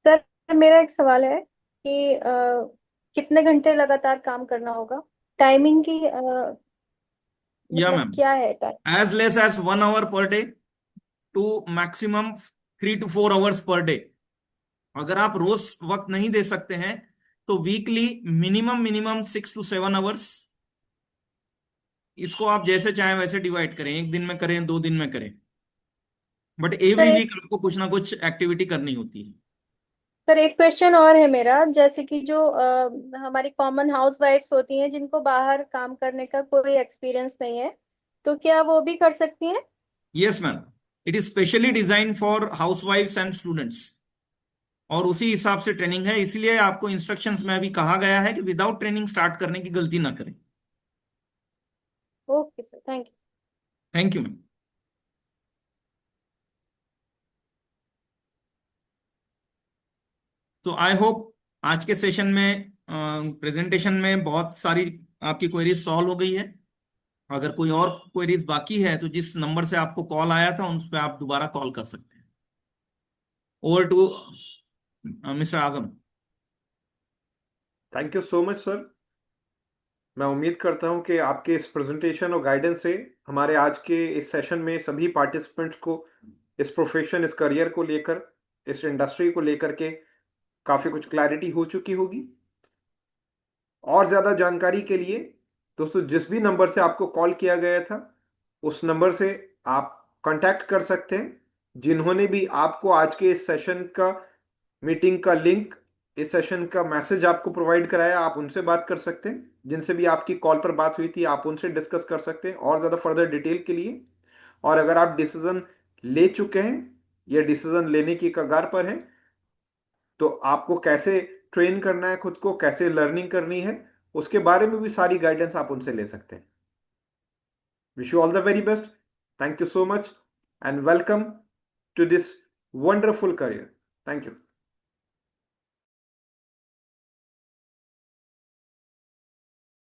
सर मेरा एक सवाल है कि कितने घंटे लगातार काम करना होगा? टाइमिंग की या मतलब मैम, क्या है time? As less as 1 hour per day to maximum 3 to 4 hours per day. अगर आप रोज वक्त नहीं दे सकते हैं तो weekly minimum minimum 6 to 7 hours. इसको आप जैसे चाहें वैसे डिवाइड करें, एक दिन में करें, 2 दिन में करें, बट सर एवरी एक वीक आपको कुछ ना कुछ एक्टिविटी करनी होती है। सर एक क्वेश्चन और है मेरा, जैसे कि जो हमारी कॉमन हाउस वाइफ्स होती हैं जिनको बाहर काम करने का कोई एक्सपीरियंस नहीं है, तो क्या वो भी कर सकती हैं? Yes ma'am, it is specially design for हाउसवाइफ्स एंड स्टूडेंट्स, और उसी हिसाब से ट्रेनिंग है। इसलिए आपको इंस्ट्रक्शंस में भी कहा गया है कि विदाउट ट्रेनिंग स्टार्ट करने की गलती ना करें। Okay sir, thank you. Thank you ma'am. तो आई होप आज के सेशन में, प्रेजेंटेशन में बहुत सारी आपकी क्वेरीज सॉल्व हो गई है। अगर कोई और क्वेरीज बाकी है तो जिस नंबर से आपको कॉल आया था उस पर आप दोबारा कॉल कर सकते हैं। Over to mister Azam. Thank you so much sir. मैं उम्मीद करता हूं कि आपके इस प्रेजेंटेशन और गाइडेंस से हमारे आज के इस सेशन में सभी पार्टिसिपेंट्स को इस प्रोफेशन, इस करियर को लेकर, इस इंडस्ट्री को लेकर के काफ़ी कुछ क्लैरिटी हो चुकी होगी। और ज़्यादा जानकारी के लिए दोस्तों, जिस भी नंबर से आपको कॉल किया गया था उस नंबर से आप कांटेक्ट कर सकते हैं। जिन्होंने भी आपको आज के इस सेशन का, मीटिंग का लिंक, इस सेशन का मैसेज आपको प्रोवाइड कराया, आप उनसे बात कर सकते हैं। जिनसे भी आपकी कॉल पर बात हुई थी आप उनसे डिस्कस कर सकते हैं और ज़्यादा फर्दर डिटेल के लिए। और अगर आप डिसीजन ले चुके हैं या डिसीजन लेने की कगार पर हैं, तो आपको कैसे ट्रेन करना है खुद को, कैसे लर्निंग करनी है, उसके बारे में भी सारी गाइडेंस आप उनसे ले सकते हैं। Wish you all the very best. Thank you so much and welcome to this wonderful career. Thank you.